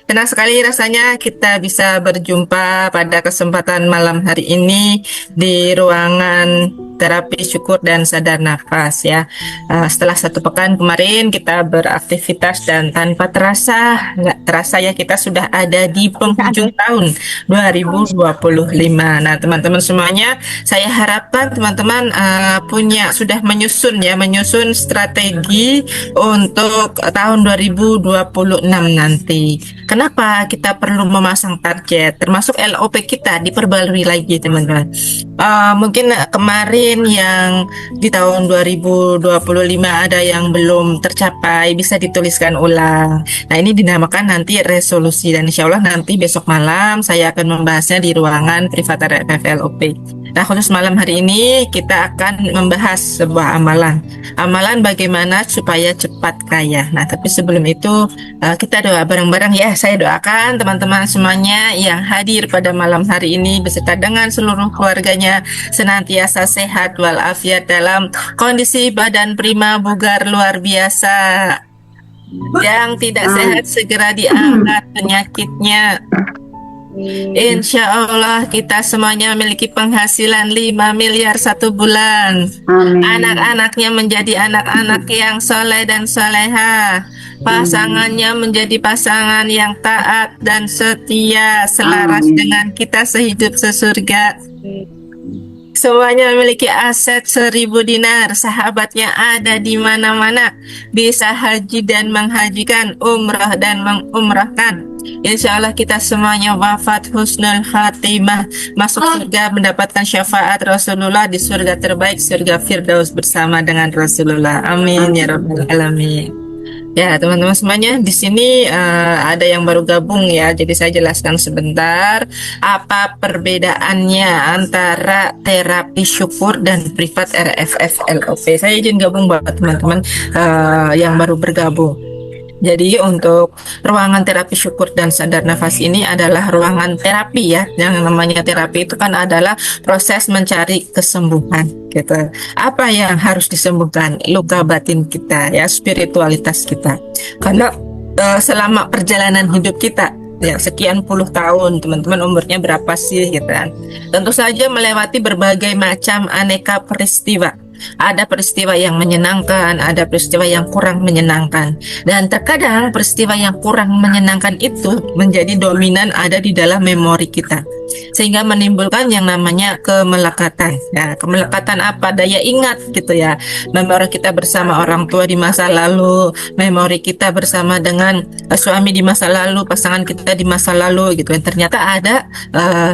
Senang sekali rasanya kita bisa berjumpa pada kesempatan malam hari ini di ruangan terapi syukur dan sadar nafas ya. Setelah satu pekan kemarin kita beraktivitas dan tanpa terasa, nggak terasa ya kita sudah ada di penghujung tahun 2025. Nah, teman-teman semuanya, saya harapkan teman-teman sudah menyusun strategi untuk tahun 2026 nanti. Kenapa kita perlu memasang target, termasuk LOP kita diperbarui lagi teman-teman. Mungkin kemarin yang di tahun 2025 ada yang belum tercapai, bisa dituliskan ulang. Nah, ini dinamakan nanti resolusi, dan insya Allah nanti besok malam saya akan membahasnya di ruangan privat RFF LOP. Nah, khusus malam hari ini kita akan membahas sebuah amalan bagaimana supaya cepat kaya. Nah, tapi sebelum itu kita doa bareng-bareng ya. Saya doakan teman-teman semuanya yang hadir pada malam hari ini beserta dengan seluruh keluarganya senantiasa sehat walafiat dalam kondisi badan prima bugar luar biasa. Yang tidak sehat segera diangkat penyakitnya. Insya Allah kita semuanya memiliki penghasilan 5 miliar satu bulan. Anak-anaknya menjadi anak-anak yang soleh dan soleha. Pasangannya menjadi pasangan yang taat dan setia, selaras dengan kita sehidup sesurga. Semuanya memiliki aset 1.000 dinar, sahabatnya ada di mana-mana, bisa haji dan menghajikan, umrah dan mengumrahkan. Insya Allah kita semuanya wafat husnul khatimah, masuk surga mendapatkan syafaat Rasulullah di surga terbaik, surga Firdaus bersama dengan Rasulullah. Amin ya rabbal alamin. Ya teman-teman semuanya, di sini ada yang baru gabung ya, jadi saya jelaskan sebentar apa perbedaannya antara terapi syukur dan privat RFF LOP. Saya izin gabung buat teman-teman yang baru bergabung. Jadi untuk ruangan terapi syukur dan sadar nafas ini adalah ruangan terapi ya. Yang namanya terapi itu kan adalah proses mencari kesembuhan gitu. Apa yang harus disembuhkan? Luka batin kita ya, spiritualitas kita. Karena selama perjalanan hidup kita ya sekian puluh tahun, teman-teman umurnya berapa sih gitu kan. Tentu saja melewati berbagai macam aneka peristiwa. Ada peristiwa yang menyenangkan, ada peristiwa yang kurang menyenangkan. Dan terkadang peristiwa yang kurang menyenangkan itu menjadi dominan ada di dalam memori kita. Sehingga menimbulkan yang namanya kemelekatan. Ya, kemelekatan apa? Daya ingat gitu ya. Memori kita bersama orang tua di masa lalu, memori kita bersama dengan suami di masa lalu, pasangan kita di masa lalu gitu. Dan ternyata ada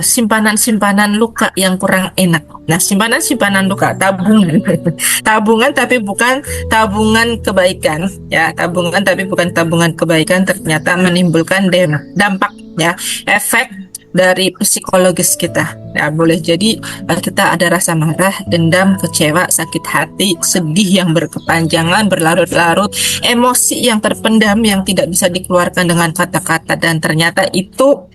simpanan-simpanan luka yang kurang enak. Nah, simpanan-simpanan luka, tabungan. Tabungan tapi bukan tabungan kebaikan ya, tabungan tapi bukan tabungan kebaikan, ternyata menimbulkan dampak ya, efek dari psikologis kita ya. Boleh jadi kita ada rasa marah, dendam, kecewa, sakit hati, sedih yang berkepanjangan, berlarut-larut, emosi yang terpendam yang tidak bisa dikeluarkan dengan kata-kata, dan ternyata itu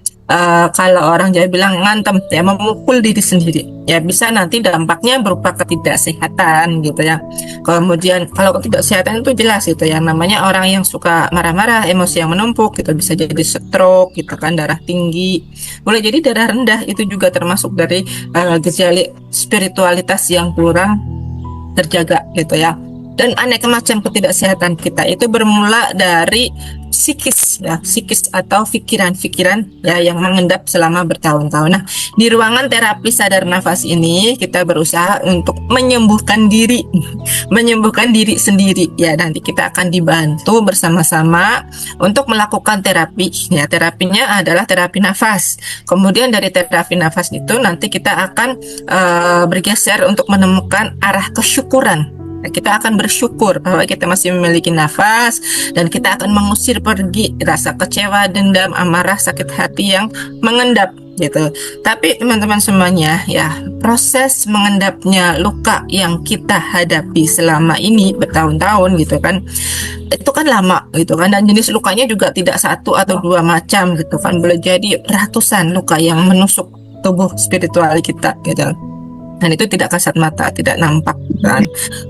kalau orang Jawa bilang ngantem ya, memukul diri sendiri ya. Bisa nanti dampaknya berupa ketidaksehatan gitu ya. Kemudian kalau ketidaksehatan itu jelas itu yang namanya orang yang suka marah-marah, emosi yang menumpuk gitu, bisa jadi stroke gitu kan, darah tinggi, boleh jadi darah rendah. Itu juga termasuk dari gejala spiritualitas yang kurang terjaga gitu ya. Dan aneka macam ketidaksehatan kita itu bermula dari psikis ya, psikis atau pikiran-pikiran ya yang mengendap selama bertahun-tahun. Nah, di ruangan terapi sadar nafas ini kita berusaha untuk menyembuhkan diri, menyembuhkan diri sendiri ya. Nanti kita akan dibantu bersama-sama untuk melakukan terapi ya. Terapinya adalah terapi nafas. Kemudian dari terapi nafas itu nanti kita akan bergeser untuk menemukan arah kesyukuran. Kita akan bersyukur bahwa kita masih memiliki nafas, dan kita akan mengusir pergi rasa kecewa, dendam, amarah, sakit hati yang mengendap gitu. Tapi teman-teman semuanya ya, proses mengendapnya luka yang kita hadapi selama ini bertahun-tahun gitu kan, itu kan lama gitu kan, dan jenis lukanya juga tidak satu atau dua macam gitu kan, boleh jadi ratusan luka yang menusuk tubuh spiritual kita gitu. dan itu tidak kasat mata, tidak nampak kan.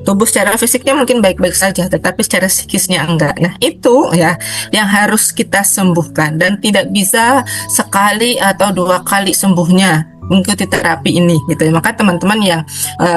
Tubuh secara fisiknya mungkin baik-baik saja, tetapi secara psikisnya enggak. Nah, itu ya yang harus kita sembuhkan, dan tidak bisa sekali atau dua kali sembuhnya mengikuti terapi ini gitu ya. Maka teman-teman yang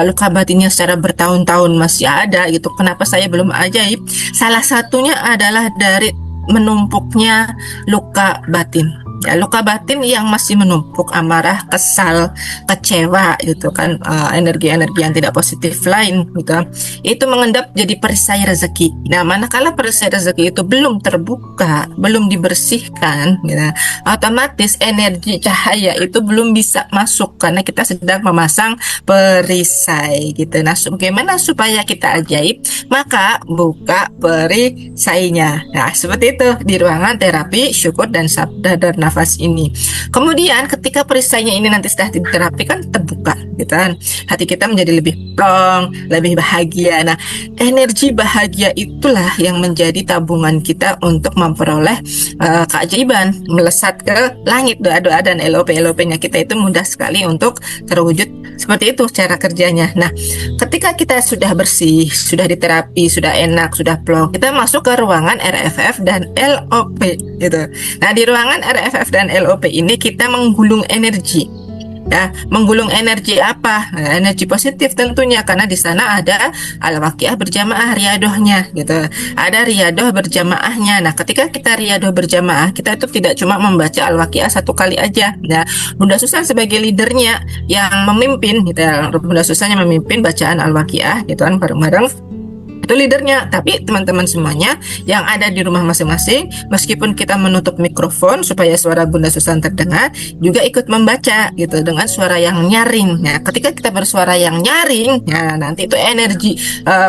luka batinnya secara bertahun-tahun masih ada gitu, kenapa saya belum ajaib? Salah satunya adalah dari menumpuknya luka batin. Ya, luka batin yang masih menumpuk, amarah, kesal, kecewa gitu kan, energi-energi yang tidak positif lain gitu, itu mengendap jadi perisai rezeki. Nah, manakala perisai rezeki itu belum terbuka, belum dibersihkan gitu, otomatis energi cahaya itu belum bisa masuk karena kita sedang memasang perisai gitu. Nah, bagaimana supaya kita ajaib? Maka buka perisainya. Nah, seperti itu di ruangan terapi syukur dan sabda dan nafas ini. Kemudian ketika perisainya ini nanti sudah diterapikan, terbuka gitu kan, hati kita menjadi lebih plong, lebih bahagia. Nah, energi bahagia itulah yang menjadi tabungan kita untuk memperoleh keajaiban, melesat ke langit. Doa-doa dan LOP-LOP-nya kita itu mudah sekali untuk terwujud. Seperti itu cara kerjanya. Nah, ketika kita sudah bersih, sudah diterapi, sudah enak, sudah plong, kita masuk ke ruangan RFF dan LOP gitu. Nah, di ruangan RFF dan LOP ini kita menggulung energi. Ya, menggulung energi apa? Nah, energi positif tentunya, karena di sana ada al-waqiah berjamaah riadohnya gitu. Ada riadoh berjamaahnya. Nah, ketika kita riadoh berjamaah, kita itu tidak cuma membaca al-waqiah satu kali aja. Nah, Bunda Susan sebagai leadernya yang memimpin gitu. Bunda Susannya memimpin bacaan al-waqiah gitu kan, bareng-bareng. Itu leadernya, tapi teman-teman semuanya yang ada di rumah masing-masing, meskipun kita menutup mikrofon supaya suara Bunda Susan terdengar, juga ikut membaca gitu dengan suara yang nyaring. Nah, ketika kita bersuara yang nyaring, ya nanti itu energi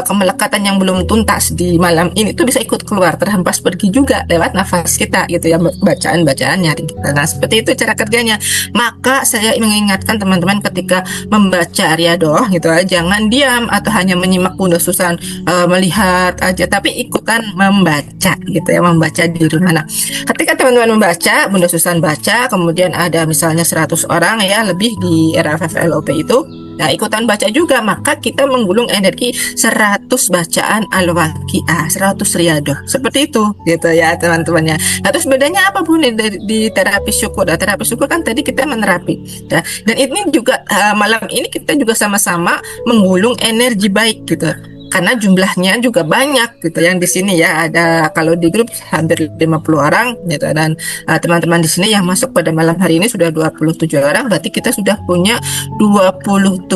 kemelekatan yang belum tuntas di malam ini itu bisa ikut keluar, terhempas pergi juga lewat nafas kita gitu ya, bacaan-bacaan nyaring kita. Nah, seperti itu cara kerjanya. Maka saya mengingatkan teman-teman ketika membaca riadoh gitu, jangan diam atau hanya menyimak Bunda Susan melihat aja, tapi ikutan membaca gitu ya, membaca di rumah. Nah, ketika teman-teman membaca, Bunda Susan baca, kemudian ada misalnya 100 orang ya lebih di RFF LOP itu, nah ikutan baca juga, maka kita menggulung energi 100 bacaan al-waqiah, 100 riadoh, seperti itu gitu ya teman-temannya. Nah, terus bedanya apa Bu di terapi syukur? Nah, terapi syukur kan tadi kita menerapi ya, dan ini juga malam ini kita juga sama-sama menggulung energi baik gitu, karena jumlahnya juga banyak gitu yang di sini ya, ada kalau di grup hampir 50 orang gitu, dan teman-teman di sini yang masuk pada malam hari ini sudah 27 orang, berarti kita sudah punya 27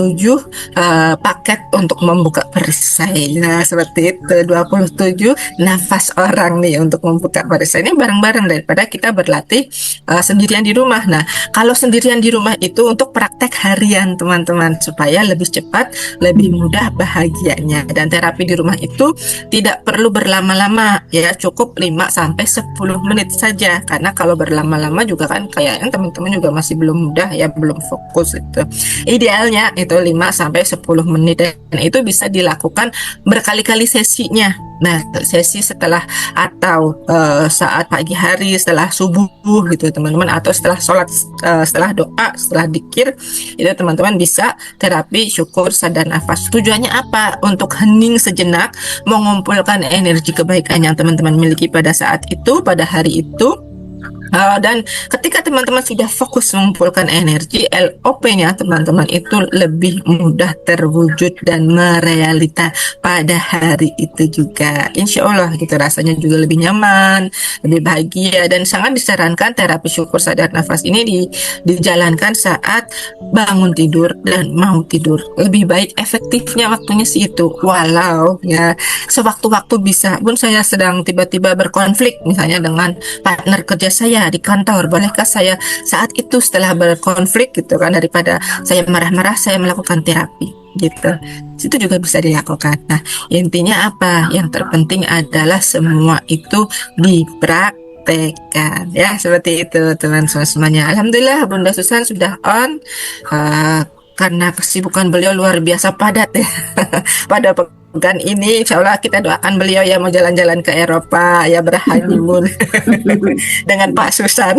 paket untuk membuka perisai. Nah, seperti itu 27 nafas orang nih untuk membuka perisai ini bareng-bareng, daripada kita berlatih sendirian di rumah. Nah, kalau sendirian di rumah itu untuk praktek harian teman-teman, supaya lebih cepat, lebih mudah bahagianya. Dan terapi di rumah itu tidak perlu berlama-lama ya, cukup 5-10 menit saja, karena kalau berlama-lama juga kan kayaknya teman-teman juga masih belum mudah ya, belum fokus itu. Idealnya itu 5-10 menit, dan itu bisa dilakukan berkali-kali sesinya. Nah, sesi setelah atau saat pagi hari setelah subuh gitu teman-teman, atau setelah sholat, setelah doa, setelah dikir, itu teman-teman bisa terapi syukur sadar nafas. Tujuannya apa? Untuk hening sejenak, mengumpulkan energi kebaikan yang teman-teman miliki pada saat itu, pada hari itu. Dan ketika teman-teman sudah fokus mengumpulkan energi, LOP-nya teman-teman itu lebih mudah terwujud dan merealita pada hari itu juga. Insya Allah gitu, rasanya juga lebih nyaman, lebih bahagia, dan sangat disarankan terapi syukur sadar nafas ini dijalankan saat bangun tidur dan mau tidur. Lebih baik efektifnya waktunya sih itu. Walau ya sewaktu-waktu bisa, pun saya sedang tiba-tiba berkonflik misalnya dengan partner kerja saya di kantor, bolehkah saya saat itu setelah berkonflik gitu kan, daripada saya marah-marah, saya melakukan terapi gitu. Itu juga bisa dilakukan. Nah, intinya apa? Yang terpenting adalah semua itu dipraktekkan ya, seperti itu teman-teman semuanya. Alhamdulillah Bunda Susan sudah on, karena kesibukan beliau luar biasa padat ya. Pada pekan ini insya Allah kita doakan beliau ya mau jalan-jalan ke Eropa ya, berhoneymoon dengan Pak Susan.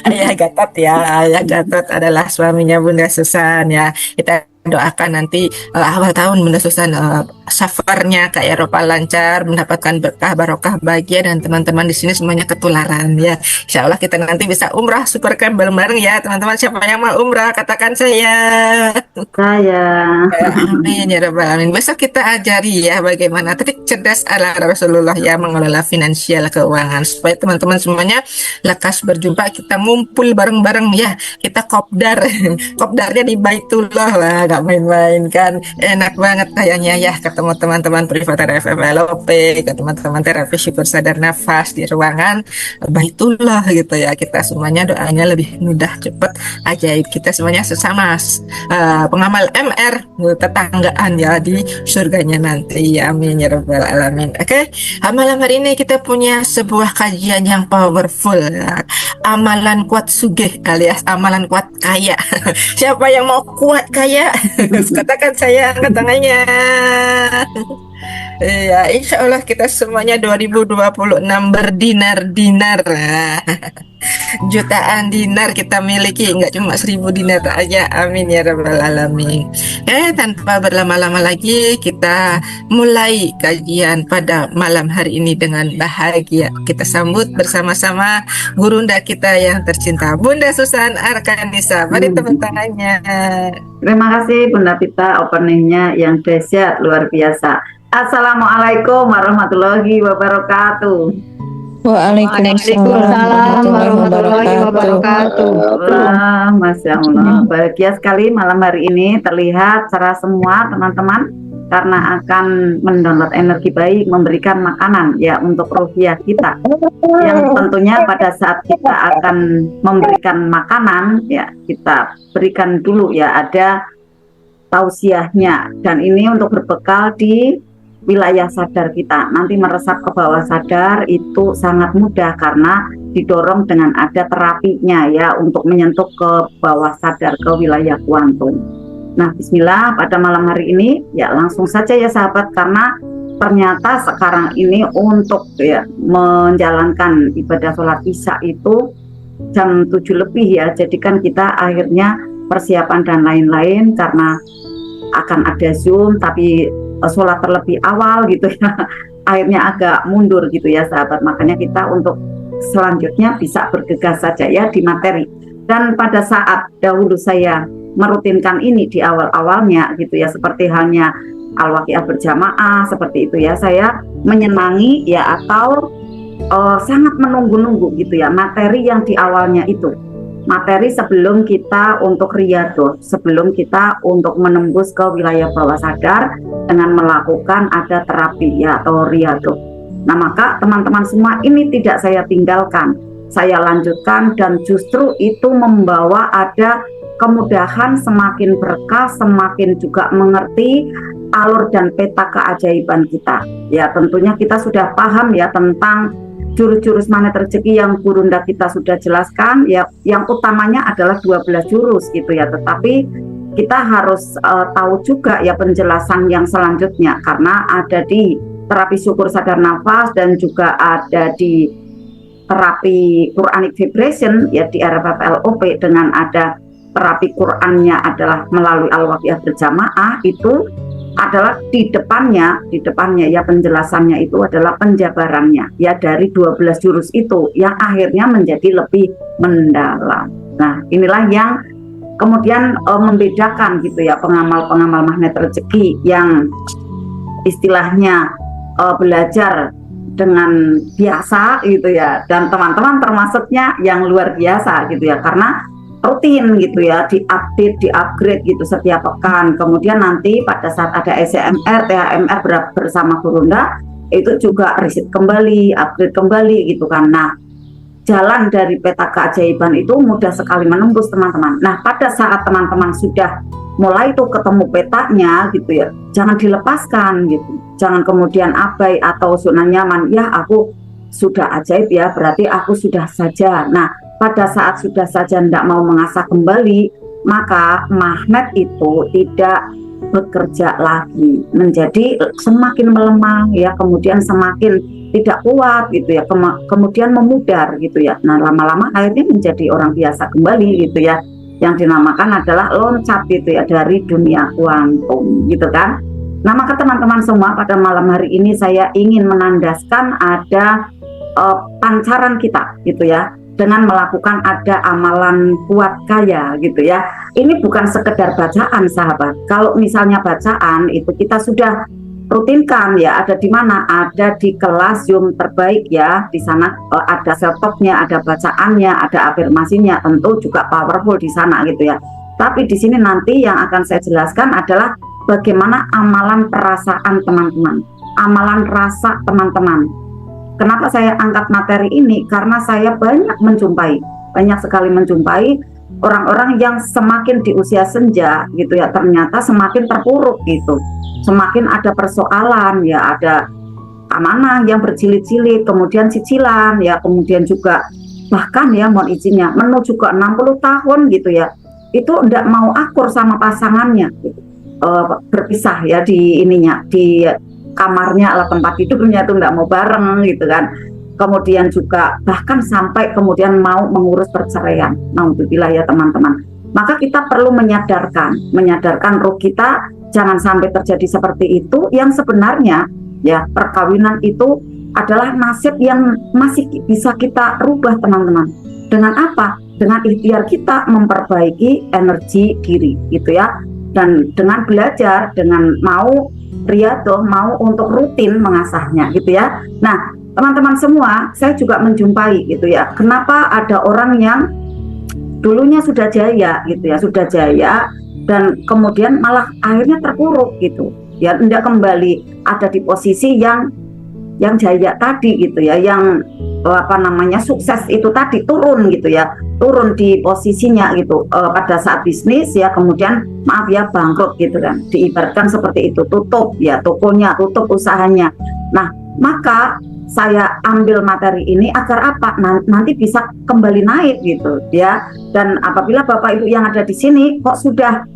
Ayah Gatot ya, Ayah Gatot adalah suaminya Bunda Susan ya. Kita doakan nanti awal tahun Bunda Susan safarnya ke Eropa lancar, mendapatkan berkah barokah bahagia, dan teman-teman di sini semuanya ketularan ya. Insya Allah kita nanti bisa umrah super camp bareng-bareng ya teman-teman. Siapa yang mau umrah katakan saya. Saya. Amin ya rabbal alamin. Besok kita ajari ya bagaimana trik cerdas ala Rasulullah ya mengelola finansial keuangan supaya teman-teman semuanya lekas berjumpa, kita ngumpul bareng-bareng ya. Kita kopdar. Kopdarnya di Baitullah lah, gak main-main kan. Enak banget kayaknya ya ketemu teman-teman privat FFLOP, ke teman-teman terapi syukur sadar nafas di ruangan Baitullah gitu ya. Kita semuanya doanya lebih mudah, cepat, ajaib. Kita semuanya sesama pengamal MR tetanggaan ya di surganya nanti ya, amin ya rabbal alamin. Oke, malam hari ini kita punya sebuah kajian yang powerful ya. Amalan kuat sugih alias amalan kuat kaya. Siapa yang mau kuat kaya? Katakan saya, angkat tangannya. Ya, insya Allah kita semuanya 2026 berdinar-dinar. Jutaan dinar kita miliki, nggak cuma 1000 dinar aja, amin ya rabbal alamin. Tanpa berlama-lama lagi kita mulai kajian pada malam hari ini dengan bahagia. Kita sambut bersama-sama gurunda kita yang tercinta, Bunda Susan Arkanisa. Mari tepuk tangannya. Terima kasih Bunda Pita, openingnya yang dahsyat luar biasa. Assalamualaikum warahmatullahi wabarakatuh. Waalaikumsalam warahmatullahi wabarakatuh. Wah, Masya Allah, bahagia sekali malam hari ini terlihat cerah semua teman-teman, karena akan mendownload energi baik, memberikan makanan ya untuk ruhiah kita, yang tentunya pada saat kita akan memberikan makanan ya kita berikan dulu ya ada tausiahnya, dan ini untuk berbekal di wilayah sadar kita, nanti meresap ke bawah sadar itu sangat mudah karena didorong dengan ada terapinya ya untuk menyentuh ke bawah sadar, ke wilayah kuantum. Nah, bismillah, pada malam hari ini ya langsung saja ya sahabat, karena ternyata sekarang ini untuk ya menjalankan ibadah sholat isya itu jam 7 lebih ya, jadikan kita akhirnya persiapan dan lain-lain karena akan ada Zoom tapi sholat terlebih awal gitu ya, akhirnya agak mundur gitu ya sahabat. Makanya kita untuk selanjutnya bisa bergegas saja ya di materi. Dan pada saat dahulu saya merutinkan ini di awal-awalnya gitu ya, seperti halnya al-waqiah berjamaah seperti itu ya, saya menyenangi ya atau sangat menunggu-nunggu gitu ya materi yang di awalnya itu, materi sebelum kita untuk riyadhah, sebelum kita untuk menembus ke wilayah bawah sadar dengan melakukan ada terapi ya atau riyadhah. Nah, maka teman-teman semua ini tidak saya tinggalkan, saya lanjutkan, dan justru itu membawa ada kemudahan, semakin berkah, semakin juga mengerti alur dan peta keajaiban kita. Ya, tentunya kita sudah paham ya tentang jurus-jurus magnet rezeki yang Gurunda kita sudah jelaskan ya, yang utamanya adalah 12 jurus gitu ya, tetapi kita harus tahu juga ya penjelasan yang selanjutnya, karena ada di terapi syukur sadar nafas dan juga ada di terapi Quranic vibration ya di RFFLOP, dengan ada terapi Qurannya adalah melalui al-waqiah berjamaah, itu adalah di depannya ya penjelasannya itu adalah penjabarannya ya dari 12 jurus itu yang akhirnya menjadi lebih mendalam. Nah, inilah yang kemudian membedakan gitu ya pengamal-pengamal magnet rezeki yang istilahnya belajar dengan biasa gitu ya, dan teman-teman termasuknya yang luar biasa gitu ya, karena rutin gitu ya, diupdate, diupgrade gitu setiap pekan. Kemudian nanti pada saat ada SMR, THMR bersama Gurunda itu juga riset kembali, upgrade kembali gitu kan. Nah, jalan dari peta keajaiban itu mudah sekali menembus teman-teman. Nah, pada saat teman-teman sudah mulai tuh ketemu petanya gitu ya, jangan dilepaskan gitu, jangan kemudian abai atau zona nyaman, ya aku sudah ajaib ya berarti aku sudah saja. Nah, pada saat sudah saja tidak mau mengasah kembali, maka magnet itu tidak bekerja lagi, menjadi semakin melemah ya, kemudian semakin tidak kuat gitu ya, kemudian memudar gitu ya. Nah, lama-lama akhirnya menjadi orang biasa kembali gitu ya. yang dinamakan adalah loncat itu ya dari dunia kuantum gitu kan. Nah, maka teman-teman semua, pada malam hari ini saya ingin menandaskan ada pancaran kita gitu ya, dengan melakukan ada amalan kuat kaya gitu ya. Ini bukan sekedar bacaan sahabat. Kalau misalnya bacaan itu kita sudah rutinkan ya, ada di mana? Ada di kelas Zoom terbaik ya. Di sana ada self-talk-nya, ada bacaannya, ada afirmasinya, tentu juga powerful di sana gitu ya. Tapi di sini nanti yang akan saya jelaskan adalah bagaimana amalan perasaan teman-teman, amalan rasa teman-teman. Kenapa saya angkat materi ini? Karena saya banyak sekali menjumpai orang-orang yang semakin di usia senja gitu ya, ternyata semakin terpuruk gitu, semakin ada persoalan ya, ada amanah yang berjilid-jilid, kemudian cicilan ya, kemudian juga bahkan ya mohon izinnya menuju ke 60 tahun gitu ya, itu tidak mau akur sama pasangannya gitu. Berpisah ya di ininya, di kamarnya atau tempat tidurnya itu nggak mau bareng gitu kan. Kemudian juga bahkan sampai kemudian mau mengurus perceraian. Naudzubillah ya teman-teman. Maka kita perlu menyadarkan roh kita jangan sampai terjadi seperti itu. Yang sebenarnya ya perkawinan itu adalah nasib yang masih bisa kita rubah teman-teman. Dengan apa? Dengan ikhtiar kita memperbaiki energi diri gitu ya. Dan dengan belajar, dengan mau riyadhah, mau untuk rutin mengasahnya gitu ya. Nah, teman-teman semua, saya juga menjumpai gitu ya. Kenapa ada orang yang dulunya sudah jaya gitu ya, sudah jaya dan kemudian malah akhirnya terpuruk gitu. Ya, tidak kembali ada di posisi yang jaya tadi gitu ya, yang sukses itu tadi turun gitu ya, turun di posisinya gitu pada saat bisnis ya, kemudian maaf ya bangkrut gitu kan, diibaratkan seperti itu, tutup ya tokonya, tutup usahanya. Nah, maka saya ambil materi ini agar apa? Nanti bisa kembali naik gitu ya. Dan apabila Bapak Ibu yang ada di sini kok sudah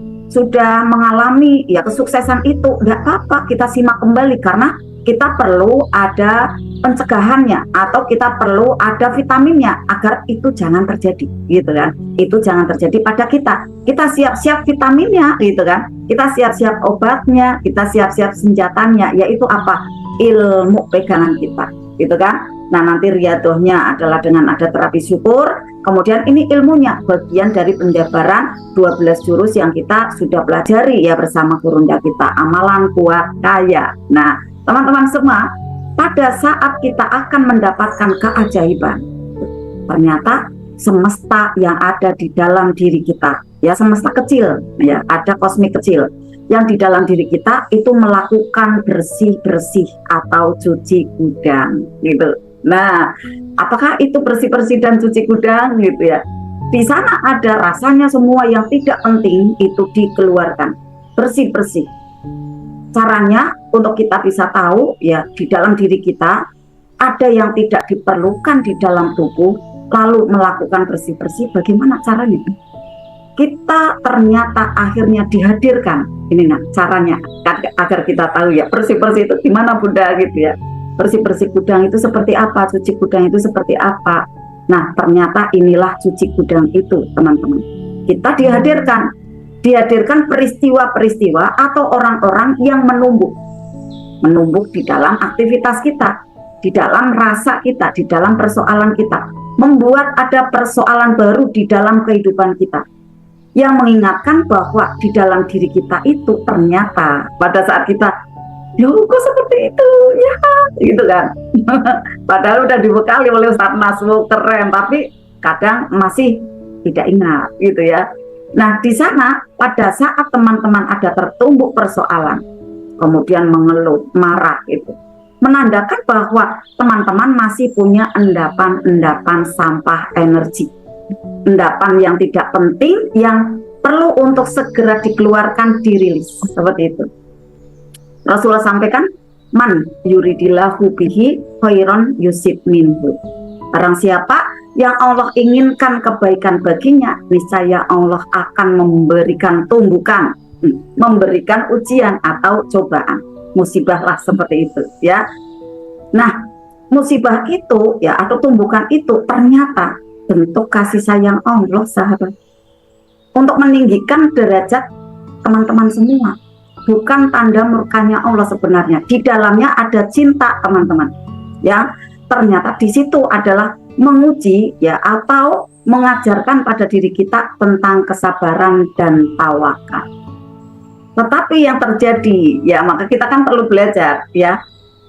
mengalami ya kesuksesan itu, nggak apa-apa, kita simak kembali karena kita perlu ada pencegahannya atau kita perlu ada vitaminnya agar itu jangan terjadi gitu kan. Itu jangan terjadi pada kita. Kita siap-siap vitaminnya gitu kan. Kita siap-siap obatnya, kita siap-siap senjatanya, yaitu apa? Ilmu pegangan kita gitu kan. Nah, nanti riyadhahnya adalah dengan ada terapi syukur. Kemudian ini ilmunya bagian dari penjabaran 12 jurus yang kita sudah pelajari ya bersama gurunda kita, amalan kuat kaya. Nah, teman-teman semua, pada saat kita akan mendapatkan keajaiban, ternyata semesta yang ada di dalam diri kita, ya semesta kecil, ya ada kosmik kecil yang di dalam diri kita itu melakukan bersih-bersih atau cuci gudang, gitu. Nah, apakah itu bersih-bersih dan cuci gudang, gitu ya? Di sana ada rasanya semua yang tidak penting itu dikeluarkan, bersih-bersih. Caranya untuk kita bisa tahu ya di dalam diri kita ada yang tidak diperlukan di dalam tubuh, lalu melakukan bersih-bersih. Bagaimana caranya? Kita ternyata akhirnya dihadirkan. Ini nah caranya agar kita tahu ya bersih-bersih itu gimana Bunda gitu ya. Bersih-bersih gudang itu seperti apa? Cuci gudang itu seperti apa? Nah, ternyata inilah cuci gudang itu, teman-teman. Kita dihadirkan peristiwa-peristiwa atau orang-orang yang menumbuk di dalam aktivitas kita, di dalam rasa kita, di dalam persoalan kita, membuat ada persoalan baru di dalam kehidupan kita yang mengingatkan bahwa di dalam diri kita itu ternyata pada saat kita loh kok seperti itu ya gitu kan padahal udah dibekali oleh Ustaz Naswo keren, tapi kadang masih tidak ingat gitu ya. Nah, di sana pada saat teman-teman ada tertumbuk persoalan, kemudian mengeluh, marah itu, menandakan bahwa teman-teman masih punya endapan-endapan sampah energi, endapan yang tidak penting yang perlu untuk segera dikeluarkan, dirilis, seperti itu. Rasulullah sampaikan, man yuridillahu bihi khairon yusib minhu. Barang siapa yang Allah inginkan kebaikan baginya, niscaya Allah akan memberikan tumbukan, memberikan ujian atau cobaan. Musibah lah seperti itu ya. Nah, musibah itu ya atau tumbukan itu ternyata bentuk kasih sayang Allah, sahabat. untuk meninggikan derajat teman-teman semua. Bukan tanda murkanya Allah sebenarnya. Di dalamnya ada cinta, teman-teman. Ya, ternyata di situ adalah menguji ya atau mengajarkan pada diri kita tentang kesabaran dan tawakal. Tetapi yang terjadi ya, maka kita kan perlu belajar ya.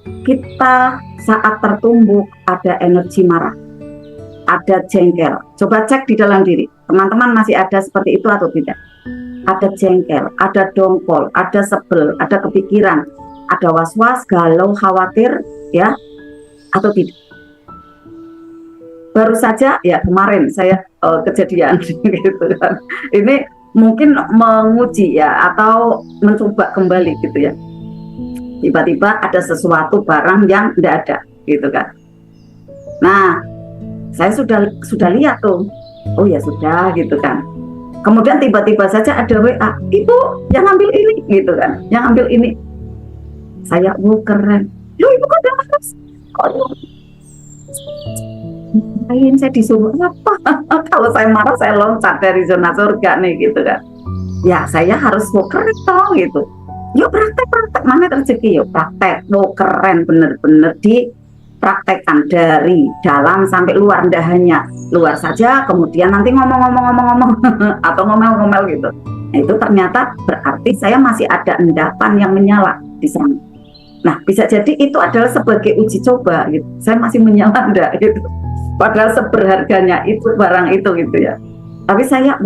Kita saat tertumbuk ada energi marah, ada jengkel. Coba cek di dalam diri, teman-teman masih ada seperti itu atau tidak? Ada jengkel, ada dongkol, ada sebel, ada kepikiran, ada was-was, galau, khawatir, ya, atau tidak? Baru saja, ya kemarin saya kejadian gitu kan. Ini mungkin menguji ya, atau mencoba kembali gitu ya. Tiba-tiba ada sesuatu barang yang tidak ada, gitu kan. Nah, saya sudah lihat tuh, oh ya sudah, gitu kan. Kemudian tiba-tiba saja ada WA, ibu yang ambil ini, gitu kan, yang ambil ini. Saya, keren. Loh ibu kok udah harus? Lain saya disuruh apa? Kalau saya marah saya loncat dari zona surga nih, gitu kan. Ya saya harus keren toh, gitu. Yuk praktek, mana rezeki, yuk praktek. Keren, bener-bener dipraktekkan dari dalam sampai luar, ndak hanya luar saja, kemudian nanti ngomong atau ngomel-ngomel gitu. Nah, itu ternyata berarti saya masih ada endapan yang menyala di sana. Nah, bisa jadi itu adalah sebagai uji coba gitu. Saya masih menyala enggak gitu. Padahal seberharganya itu barang itu gitu ya. Tapi saya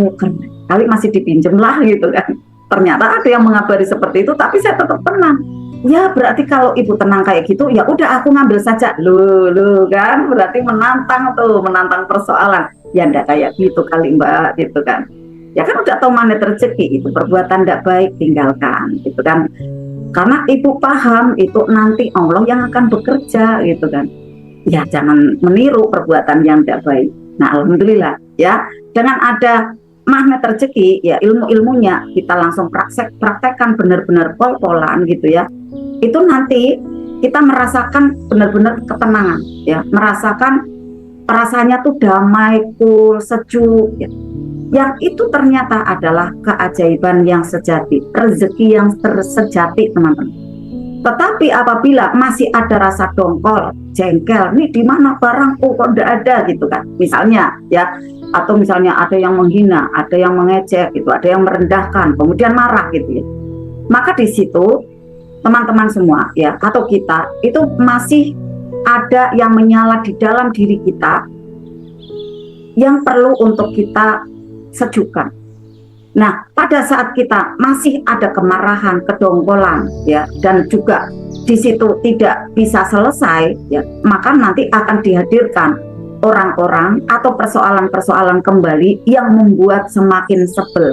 kali masih dipinjem lah gitu kan. Ternyata ada yang mengabari seperti itu, tapi saya tetap tenang. Ya berarti kalau ibu tenang kayak gitu, ya udah aku ngambil saja. Lu kan berarti menantang persoalan. Ya ndak kayak gitu kali mbak, gitu kan. Ya kan udah tahu mana rezeki, itu perbuatan ndak baik tinggalkan, gitu kan. Karena ibu paham itu nanti Allah yang akan bekerja, gitu kan. Ya jangan meniru perbuatan yang ndak baik. Nah alhamdulillah ya, dengan ada magnet rezeki ya, ilmu-ilmunya kita langsung praktekkan benar-benar pol-polan gitu ya. Itu nanti kita merasakan benar-benar ketenangan ya, merasakan perasaannya tuh damai, cool, sejuk ya. Yang itu ternyata adalah keajaiban yang sejati, rezeki yang sejati teman-teman. Tetapi apabila masih ada rasa dongkol, jengkel, nih di mana barangku kok tidak ada gitu kan, misalnya ya, atau misalnya ada yang menghina, ada yang mengejek gitu, ada yang merendahkan, kemudian marah gitu ya. Maka di situ teman-teman semua ya, atau kita itu masih ada yang menyala di dalam diri kita yang perlu untuk kita sejukkan. Nah, pada saat kita masih ada kemarahan, kedongkolan ya, dan juga di situ tidak bisa selesai ya, maka nanti akan dihadirkan orang-orang atau persoalan-persoalan kembali yang membuat semakin sebel,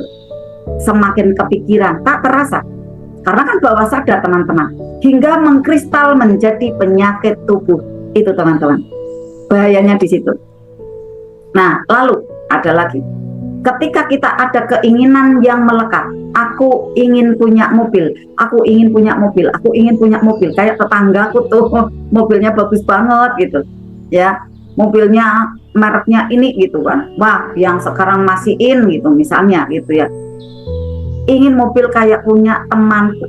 semakin kepikiran, tak terasa. Karena kan bawah sadar teman-teman, hingga mengkristal menjadi penyakit tubuh. Itu teman-teman, bahayanya di situ. Nah, lalu ada lagi. Ketika kita ada keinginan yang melekat, aku ingin punya mobil, aku ingin punya mobil, aku ingin punya mobil. Kayak tetanggaku tuh, mobilnya bagus banget gitu, ya. Mobilnya mereknya ini gitu kan. Wah, yang sekarang masih in gitu misalnya gitu ya. Ingin mobil kayak punya temanku.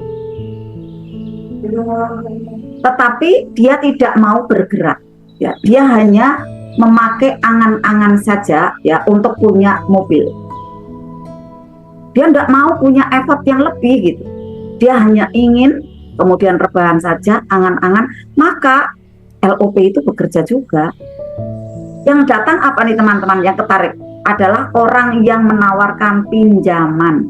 Tetapi dia tidak mau bergerak. Ya, dia hanya memakai angan-angan saja ya untuk punya mobil. Dia tidak mau punya effort yang lebih gitu. Dia hanya ingin kemudian rebahan saja, angan-angan. Maka LOP itu bekerja juga. Yang datang apa nih teman-teman yang ketarik? Adalah orang yang menawarkan pinjaman.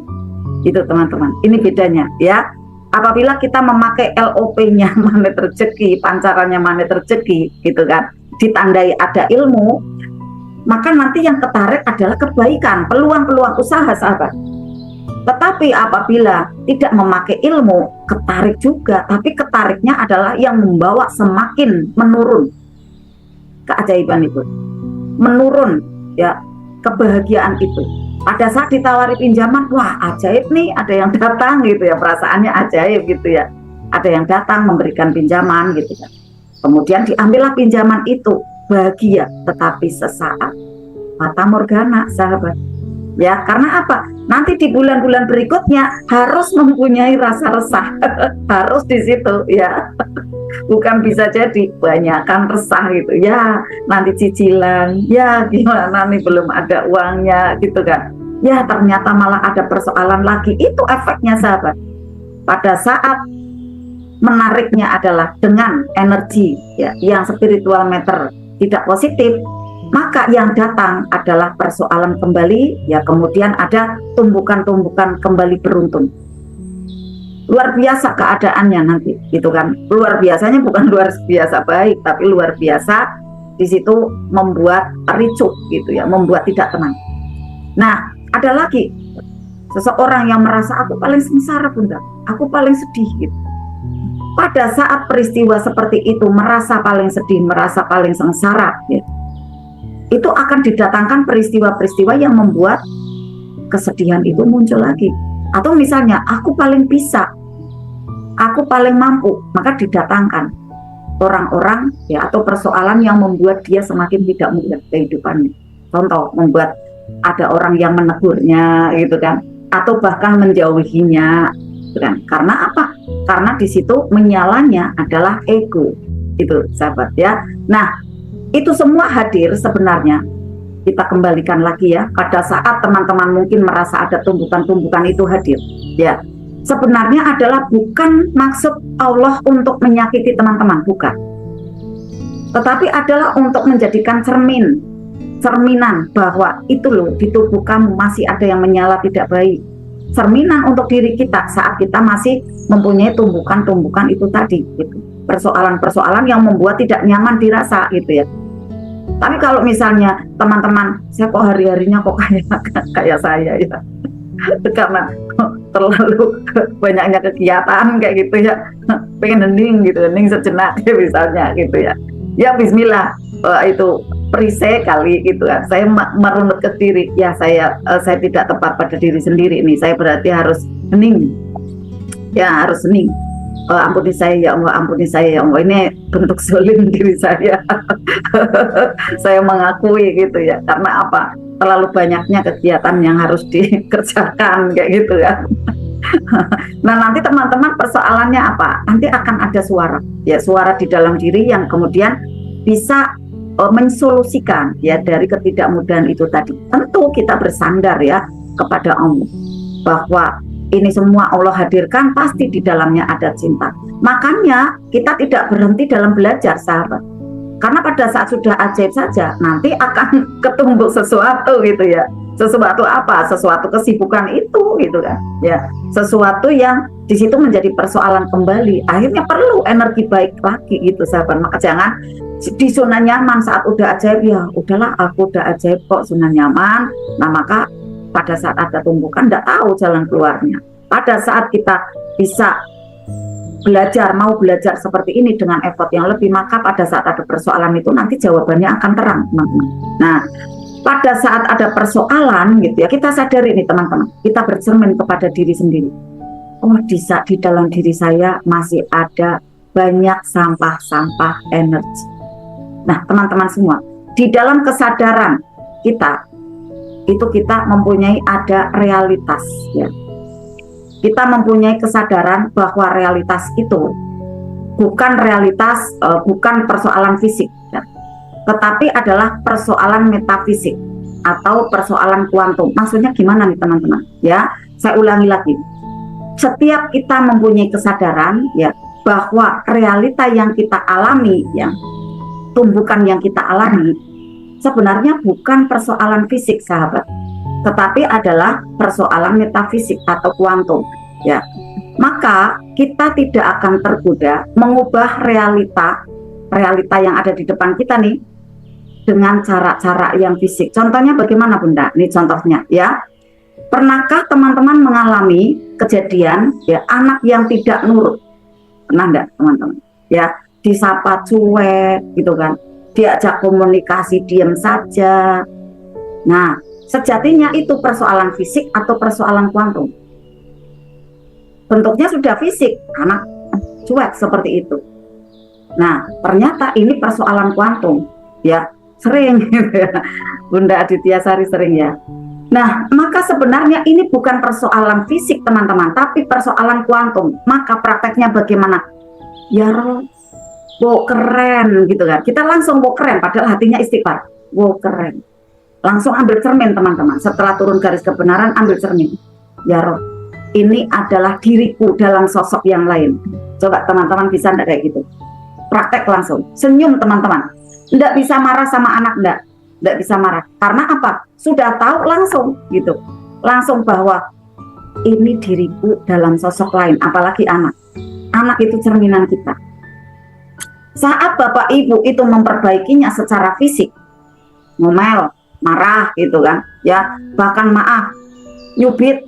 Itu teman-teman. Ini bedanya ya. Apabila kita memakai LOP-nya magnet rezeki, pancarannya magnet rezeki gitu kan, ditandai ada ilmu, maka nanti yang ketarik adalah kebaikan, peluang-peluang usaha sahabat. Tetapi apabila tidak memakai ilmu, ketarik juga, tapi ketariknya adalah yang membawa semakin menurun keajaiban itu, menurun ya kebahagiaan itu. Pada saat ditawari pinjaman, wah ajaib nih, ada yang datang gitu ya, perasaannya ajaib gitu ya, ada yang datang memberikan pinjaman gitu ya. Kemudian diambillah pinjaman itu, bahagia tetapi sesaat, fata morgana sahabat. ya. Karena apa? Nanti di bulan-bulan berikutnya harus mempunyai rasa resah, harus di situ ya. Bukan bisa jadi banyakan resah gitu ya, nanti cicilan ya, gimana nih belum ada uangnya gitu kan ya, ternyata malah ada persoalan lagi. Itu efeknya sahabat. Pada saat menariknya adalah dengan energi ya yang spiritual matter tidak positif, maka yang datang adalah persoalan kembali ya, kemudian ada tumbukan-tumbukan kembali beruntun. Luar biasa keadaannya nanti gitu kan. Luar biasanya bukan luar biasa baik, tapi luar biasa di situ membuat ricuh gitu ya, membuat tidak tenang. Nah, ada lagi seseorang yang merasa aku paling sengsara Bunda, aku paling sedih gitu. Pada saat peristiwa seperti itu merasa paling sedih, merasa paling sengsara gitu, itu akan didatangkan peristiwa-peristiwa yang membuat kesedihan itu muncul lagi. Atau misalnya aku paling bisa, aku paling mampu, maka didatangkan orang-orang ya atau persoalan yang membuat dia semakin tidak mudah kehidupannya. Contoh, membuat ada orang yang menegurnya gitu kan, atau bahkan menjauhinya gitu kan. Karena apa? Karena di situ menyalanya adalah ego. Itu sahabat ya. Nah, itu semua hadir sebenarnya. Kita kembalikan lagi ya, pada saat teman-teman mungkin merasa ada tumbukan-tumbukan itu hadir ya, sebenarnya adalah bukan maksud Allah untuk menyakiti teman-teman, bukan, tetapi adalah untuk menjadikan cerminan bahwa itu loh, di tubuh kamu masih ada yang menyala tidak baik. Cerminan untuk diri kita saat kita masih mempunyai tumbukan-tumbukan itu tadi gitu. Persoalan-persoalan yang membuat tidak nyaman dirasa gitu ya. Tapi kalau misalnya teman-teman, saya kok hari-harinya kok kayak saya ya, karena terlalu banyaknya kegiatan kayak gitu ya, pengen hening sejenak ya, misalnya gitu ya. Ya Bismillah, itu perisai kali gitu ya. Saya merunut ke diri, ya saya tidak tepat pada diri sendiri ini. Saya berarti harus hening, ya harus hening. Ampuni saya ya Allah, ampuni saya ya Allah, ini bentuk zalim diri saya. Saya mengakui gitu ya, karena apa? Terlalu banyaknya kegiatan yang harus dikerjakan kayak gitu ya. Nah, nanti teman-teman persoalannya apa? Nanti akan ada suara, ya suara di dalam diri yang kemudian bisa mensolusikan ya dari ketidakmudahan itu tadi. Tentu kita bersandar ya kepada Allah bahwa ini semua Allah hadirkan, pasti di dalamnya ada cinta. Makanya kita tidak berhenti dalam belajar sahabat. Karena pada saat sudah ajaib saja, nanti akan ketumbuk sesuatu gitu ya. Sesuatu apa? Sesuatu kesibukan itu gitu kan. Ya, sesuatu yang di situ menjadi persoalan kembali. Akhirnya perlu energi baik lagi gitu sahabat. Maka jangan di zona nyaman saat udah ajaib, ya udahlah aku udah ajaib kok zona nyaman. Nah, maka pada saat ada tumbukan tidak tahu jalan keluarnya. Pada saat kita bisa mau belajar seperti ini dengan effort yang lebih, maka pada saat ada persoalan itu nanti jawabannya akan terang, teman-teman. Nah, pada saat ada persoalan gitu ya, kita sadari nih teman-teman, kita bercermin kepada diri sendiri. Oh, di dalam diri saya masih ada banyak sampah-sampah energi. Nah, teman-teman semua, di dalam kesadaran kita itu kita mempunyai ada realitas ya. Kita mempunyai kesadaran bahwa realitas itu bukan realitas, bukan persoalan fisik ya, tetapi adalah persoalan metafisik atau persoalan kuantum. Maksudnya gimana nih teman-teman? Ya, saya ulangi lagi. Setiap kita mempunyai kesadaran ya bahwa realita yang kita alami ya, tumbukan yang kita alami sebenarnya bukan persoalan fisik sahabat, tetapi adalah persoalan metafisik atau kuantum ya. Maka kita tidak akan tergoda mengubah realita yang ada di depan kita nih dengan cara-cara yang fisik. Contohnya bagaimana Bunda? Ini contohnya ya. Pernahkah teman-teman mengalami kejadian ya anak yang tidak nurut? Pernah enggak teman-teman? Ya, disapa cuek gitu kan, diajak komunikasi diam saja. Nah, sejatinya itu persoalan fisik atau persoalan kuantum. Bentuknya sudah fisik, anak cuek seperti itu. Nah, ternyata ini persoalan kuantum, ya sering gitu ya. Bunda Aditya Sari sering ya. Nah, maka sebenarnya ini bukan persoalan fisik teman-teman, tapi persoalan kuantum. Maka prakteknya bagaimana? Ya Rob, wow keren gitu kan. Kita langsung wow keren, padahal hatinya istighfar. Wow keren. Langsung ambil cermin teman-teman. Setelah turun garis kebenaran, ambil cermin. Ya Rob, ini adalah diriku dalam sosok yang lain. Coba teman-teman bisa enggak kayak gitu? Praktek langsung. Senyum teman-teman. Enggak bisa marah sama anak, enggak bisa marah. Karena apa? Sudah tahu langsung gitu. Langsung bahwa ini diriku dalam sosok lain, apalagi anak. Anak itu cerminan kita. Saat bapak ibu itu memperbaikinya secara fisik, ngomel, marah gitu kan, ya bahkan maaf, nyubit,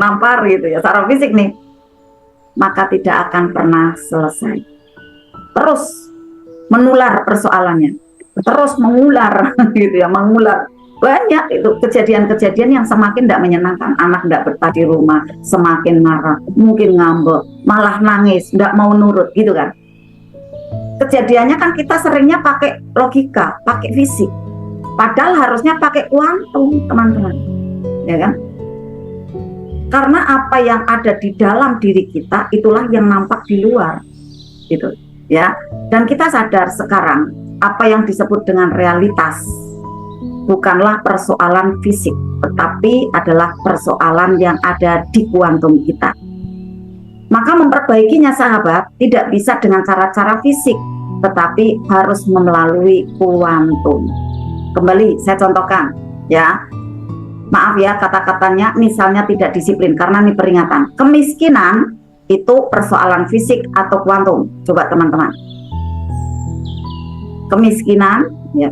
nampar gitu ya, secara fisik nih, maka tidak akan pernah selesai. Terus menular persoalannya, terus mengular gitu ya, mengular. Banyak itu kejadian-kejadian yang semakin tidak menyenangkan. Anak tidak betah di rumah, semakin marah, mungkin ngambek, malah nangis, tidak mau nurut gitu kan. Kejadiannya kan kita seringnya pakai logika, pakai fisik, padahal harusnya pakai kuantum teman-teman, ya kan? Karena apa yang ada di dalam diri kita itulah yang nampak di luar, gitu ya. Dan kita sadar sekarang apa yang disebut dengan realitas bukanlah persoalan fisik, tetapi adalah persoalan yang ada di kuantum kita. Maka memperbaikinya sahabat tidak bisa dengan cara-cara fisik, tetapi harus melalui kuantum. Kembali saya contohkan ya. Maaf ya kata-katanya misalnya tidak disiplin karena ini peringatan. Kemiskinan itu persoalan fisik atau kuantum. Coba teman-teman. Kemiskinan ya.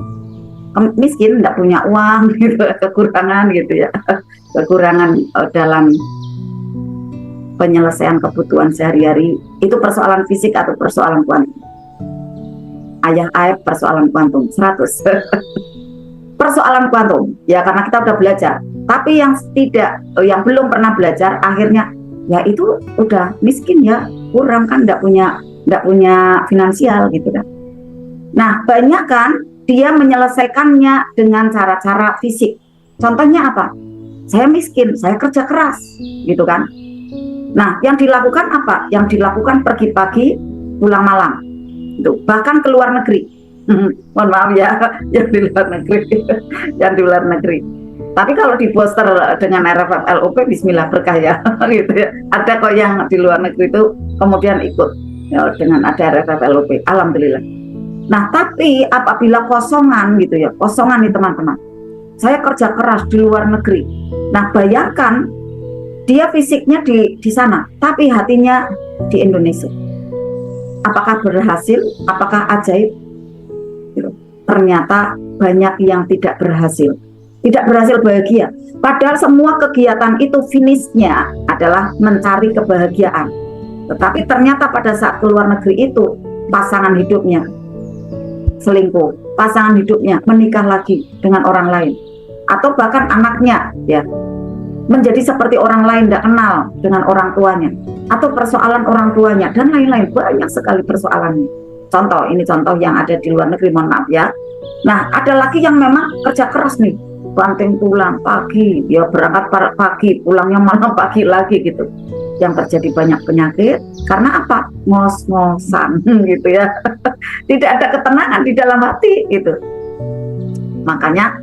Miskin, tidak punya uang, gitu, kekurangan gitu ya, kekurangan dalam penyelesaian kebutuhan sehari-hari, itu persoalan fisik atau persoalan kuantum. Ayah aib persoalan kuantum 100. Persoalan kuantum ya, karena kita udah belajar. Tapi yang yang belum pernah belajar, akhirnya ya itu udah miskin ya, kurang kan, tidak punya finansial gitu kan. Nah banyak kan dia menyelesaikannya dengan cara-cara fisik. Contohnya apa? Saya miskin, saya kerja keras, gitu kan. Nah, yang dilakukan apa? Yang dilakukan pergi pagi, pulang malam. Itu. Bahkan ke luar negeri. Mohon maaf ya, yang di luar negeri. Yang di luar negeri. Tapi kalau di poster dengan RFF LOP, bismillah berkah ya. Gitu ya. Ada kok yang di luar negeri itu kemudian ikut ya, dengan ada RFF LOP. Alhamdulillah. Nah, tapi apabila kosongan gitu ya, kosongan nih teman-teman. Saya kerja keras di luar negeri. Nah, bayangkan dia fisiknya di sana, tapi hatinya di Indonesia. Apakah berhasil? Apakah ajaib? Gitu. Ternyata banyak yang tidak berhasil. Tidak berhasil bahagia. Padahal semua kegiatan itu finishnya adalah mencari kebahagiaan. Tetapi ternyata pada saat keluar negeri itu, pasangan hidupnya selingkuh, pasangan hidupnya menikah lagi dengan orang lain, atau bahkan anaknya ya menjadi seperti orang lain, tidak kenal dengan orang tuanya, atau persoalan orang tuanya dan lain-lain. Banyak sekali persoalannya. Contoh, ini contoh yang ada di luar negeri, mohon maaf ya. Nah, ada lagi yang memang kerja keras nih, banting tulang pagi, ya berangkat pagi, pulangnya malam pagi lagi gitu. Yang terjadi banyak penyakit karena apa? Ngos-ngosan gitu ya. Tidak ada ketenangan di dalam hati gitu. Makanya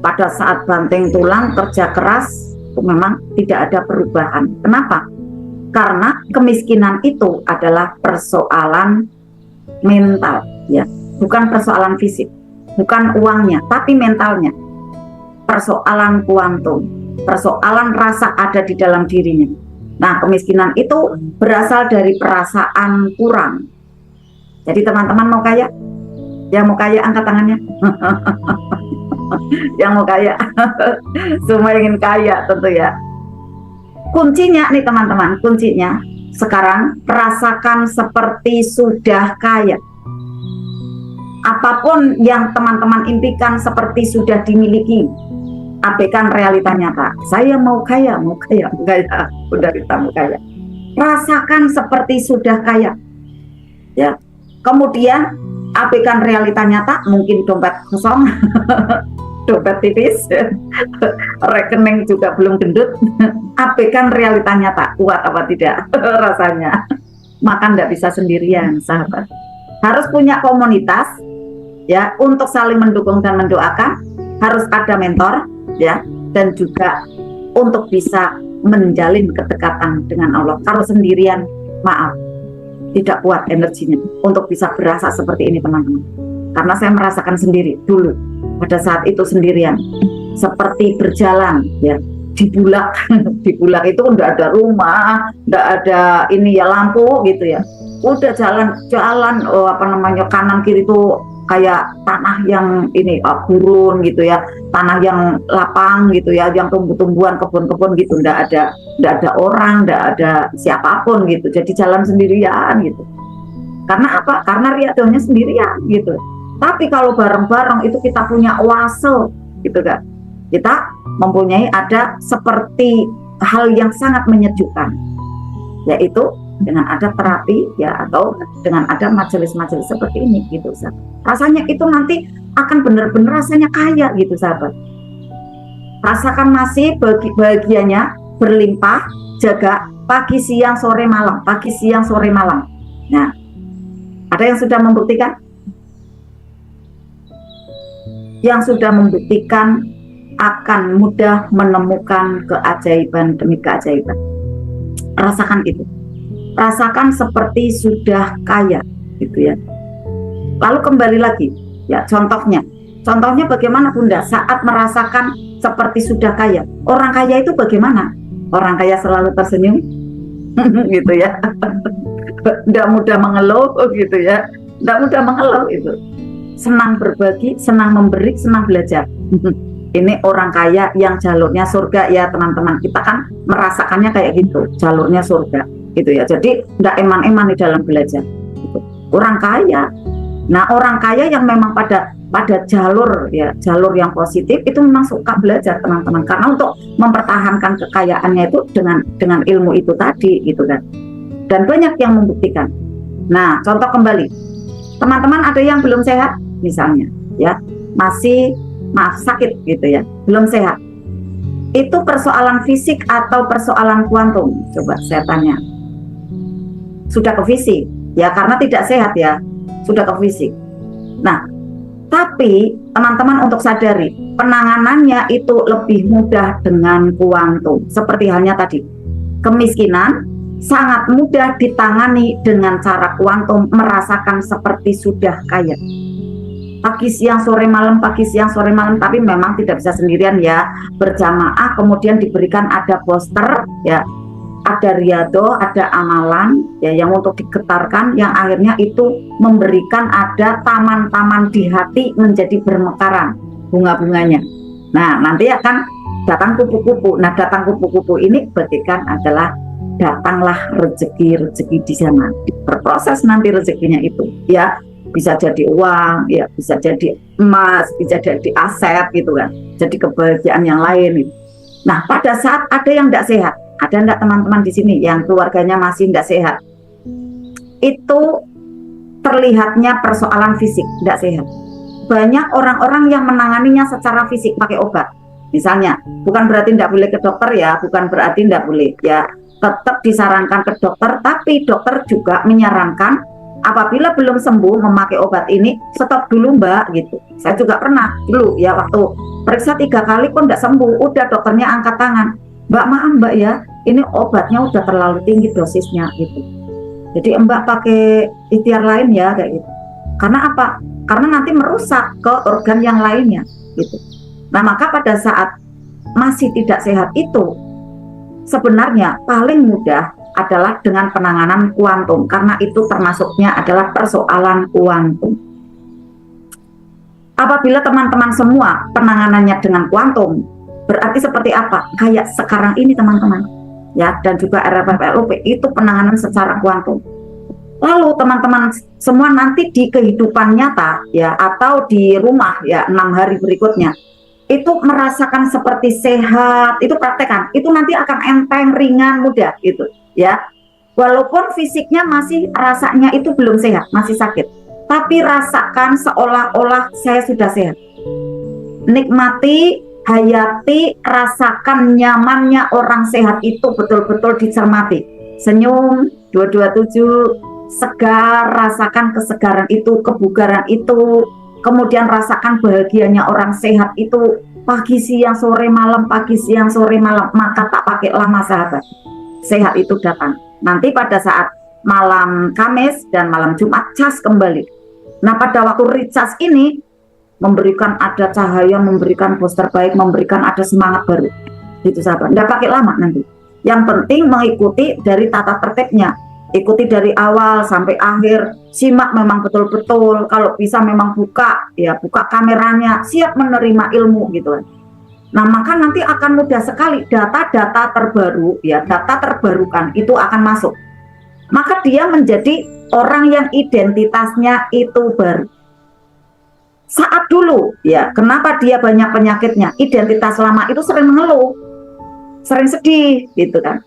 pada saat banting tulang kerja keras memang tidak ada perubahan. Kenapa? Karena kemiskinan itu adalah persoalan mental ya, bukan persoalan fisik, bukan uangnya, tapi mentalnya. Persoalan kuantum, persoalan rasa ada di dalam dirinya. Nah, kemiskinan itu berasal dari perasaan kurang. Jadi teman-teman mau kaya? Yang mau kaya angkat tangannya. Yang mau kaya. Semua ingin kaya tentu ya. Kuncinya nih teman-teman, kuncinya sekarang rasakan seperti sudah kaya. Apapun yang teman-teman impikan seperti sudah dimiliki, abaikan realita nyata. Saya mau kaya, udah kita mau kaya. Rasakan seperti sudah kaya. Ya. Kemudian abaikan realita nyata, mungkin dompet kosong, dompet tipis, rekening juga belum gendut, abaikan realitanya tak kuat apa tidak rasanya. Makan nggak bisa sendirian, sahabat. Harus punya komunitas, ya, untuk saling mendukung dan mendoakan. Harus ada mentor, ya, dan juga untuk bisa menjalin kedekatan dengan Allah. Kalau sendirian, maaf, tidak kuat energinya untuk bisa berasa seperti ini, teman-teman. Karena saya merasakan sendiri dulu pada saat itu sendirian, seperti berjalan, ya, di bulak. Di bulak itu enggak ada rumah, enggak ada ini ya, lampu gitu ya. Udah jalan kanan kiri itu kayak tanah yang ini gurun gitu ya, tanah yang lapang gitu ya, yang tumbuh-tumbuhan, kebun-kebun gitu, enggak ada orang, enggak ada siapapun gitu. Jadi jalan sendirian gitu. Karena apa? Karena riadonya sendirian gitu. Tapi kalau bareng-bareng itu kita punya oase gitu kan. Kita mempunyai ada seperti hal yang sangat menyejukkan, yaitu dengan ada terapi ya, atau dengan ada majelis-majelis seperti ini gitu, sahabat. Rasanya itu nanti akan benar-benar rasanya kaya gitu, sahabat. Rasakan masih bahagianya berlimpah, jaga pagi siang sore malam, pagi siang sore malam. Nah, ada yang sudah membuktikan? Yang sudah membuktikan akan mudah menemukan keajaiban demi keajaiban. Rasakan itu. Rasakan seperti sudah kaya gitu ya. Lalu kembali lagi ya, contohnya bagaimana Bunda saat merasakan seperti sudah kaya? Orang kaya itu bagaimana? Orang kaya selalu tersenyum gitu ya. Tidak mudah mengeluh gitu ya. Tidak mudah mengeluh itu. Senang berbagi, senang memberi, senang belajar. Ini orang kaya yang jalurnya surga ya, teman-teman. Kita kan merasakannya kayak gitu, jalurnya surga gitu ya. Jadi nggak eman-eman di dalam belajar gitu. Orang kaya. Nah, orang kaya yang memang pada jalur ya, jalur yang positif itu memang suka belajar, teman-teman. Karena untuk mempertahankan kekayaannya itu dengan ilmu itu tadi gitu kan. Dan banyak yang membuktikan. Nah, contoh kembali. Teman-teman ada yang belum sehat misalnya ya, masih sakit gitu ya, belum sehat. Itu persoalan fisik atau persoalan kuantum? Coba saya tanya. Sudah ke fisik ya, karena tidak sehat ya, sudah ke fisik. Nah, tapi teman-teman untuk sadari, penanganannya itu lebih mudah dengan kuantum. Seperti halnya tadi, kemiskinan sangat mudah ditangani dengan cara kuantum, merasakan seperti sudah kaya. Pagi siang sore malam, pagi siang sore malam, tapi memang tidak bisa sendirian ya, berjamaah. Kemudian diberikan ada poster ya, ada riado, ada amalan ya, yang untuk digetarkan, yang akhirnya itu memberikan ada taman-taman di hati menjadi bermekaran bunga-bunganya. Nah, nanti akan datang kupu-kupu. Nah, datang kupu-kupu ini berarti kan adalah datanglah rezeki di sana. Berproses nanti rezekinya itu ya, bisa jadi uang ya, bisa jadi emas, bisa jadi aset gitu kan, jadi kebahagiaan yang lain. Nah, pada saat ada yang tidak sehat, ada enggak teman-teman di sini yang keluarganya masih tidak sehat? Itu terlihatnya persoalan fisik tidak sehat. Banyak orang-orang yang menanganinya secara fisik pakai obat. Misalnya, bukan berarti tidak boleh ke dokter ya, bukan berarti tidak boleh ya, tetap disarankan ke dokter, tapi dokter juga menyarankan apabila belum sembuh memakai obat ini, stop dulu Mbak gitu. Saya juga pernah dulu ya, waktu periksa 3 kali pun tidak sembuh, udah dokternya angkat tangan, Mbak maaf Mbak ya, ini obatnya udah terlalu tinggi dosisnya gitu. Jadi Mbak pakai ikhtiar lain ya kayak gitu. Karena apa? Karena nanti merusak ke organ yang lainnya gitu. Nah, maka pada saat masih tidak sehat itu sebenarnya paling mudah adalah dengan penanganan kuantum, karena itu termasuknya adalah persoalan kuantum. Apabila teman-teman semua penanganannya dengan kuantum, berarti seperti apa? Kayak sekarang ini teman-teman ya, dan juga RFFLOP itu penanganan secara kuantum. Lalu teman-teman semua nanti di kehidupan nyata ya, atau di rumah ya 6 hari berikutnya itu merasakan seperti sehat, itu praktekkan, itu nanti akan enteng, ringan, mudah gitu ya. Walaupun fisiknya masih rasanya itu belum sehat, masih sakit, tapi rasakan seolah-olah saya sudah sehat. nikmati, hayati, rasakan nyamannya orang sehat itu betul-betul dicermati. Senyum 227, segar, rasakan kesegaran itu, kebugaran itu, kemudian rasakan bahagianya orang sehat itu pagi siang sore malam, pagi siang sore malam, maka tak pakai lama sahabat, sehat itu datang. Nanti pada saat malam Kamis dan malam Jumat cas kembali. Nah pada waktu recharge ini memberikan ada cahaya, memberikan booster baik, memberikan ada semangat baru. Itu sahabat, nggak pakai lama nanti. Yang penting mengikuti dari tata tertibnya, ikuti dari awal sampai akhir, simak memang betul-betul. Kalau bisa memang buka kameranya, siap menerima ilmu gitu kan. Nah maka nanti akan mudah sekali data-data terbaru, data terbarukan itu akan masuk. Maka dia menjadi orang yang identitasnya itu baru. Saat dulu kenapa dia banyak penyakitnya? Identitas lama itu sering mengeluh, sering sedih gitu kan.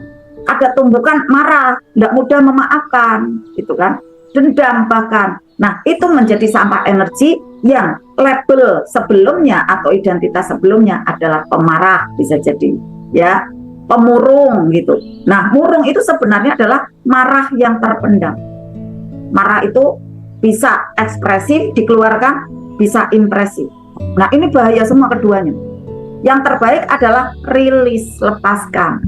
Ada tumbukan marah, tidak mudah memaafkan gitu kan, dendam bahkan. Nah itu menjadi sampah energi yang label sebelumnya atau identitas sebelumnya adalah pemarah, bisa jadi pemurung gitu. Nah murung itu sebenarnya adalah marah yang terpendam. Marah itu bisa ekspresif dikeluarkan, bisa impresif. Nah ini bahaya semua keduanya. Yang terbaik adalah rilis, lepaskan.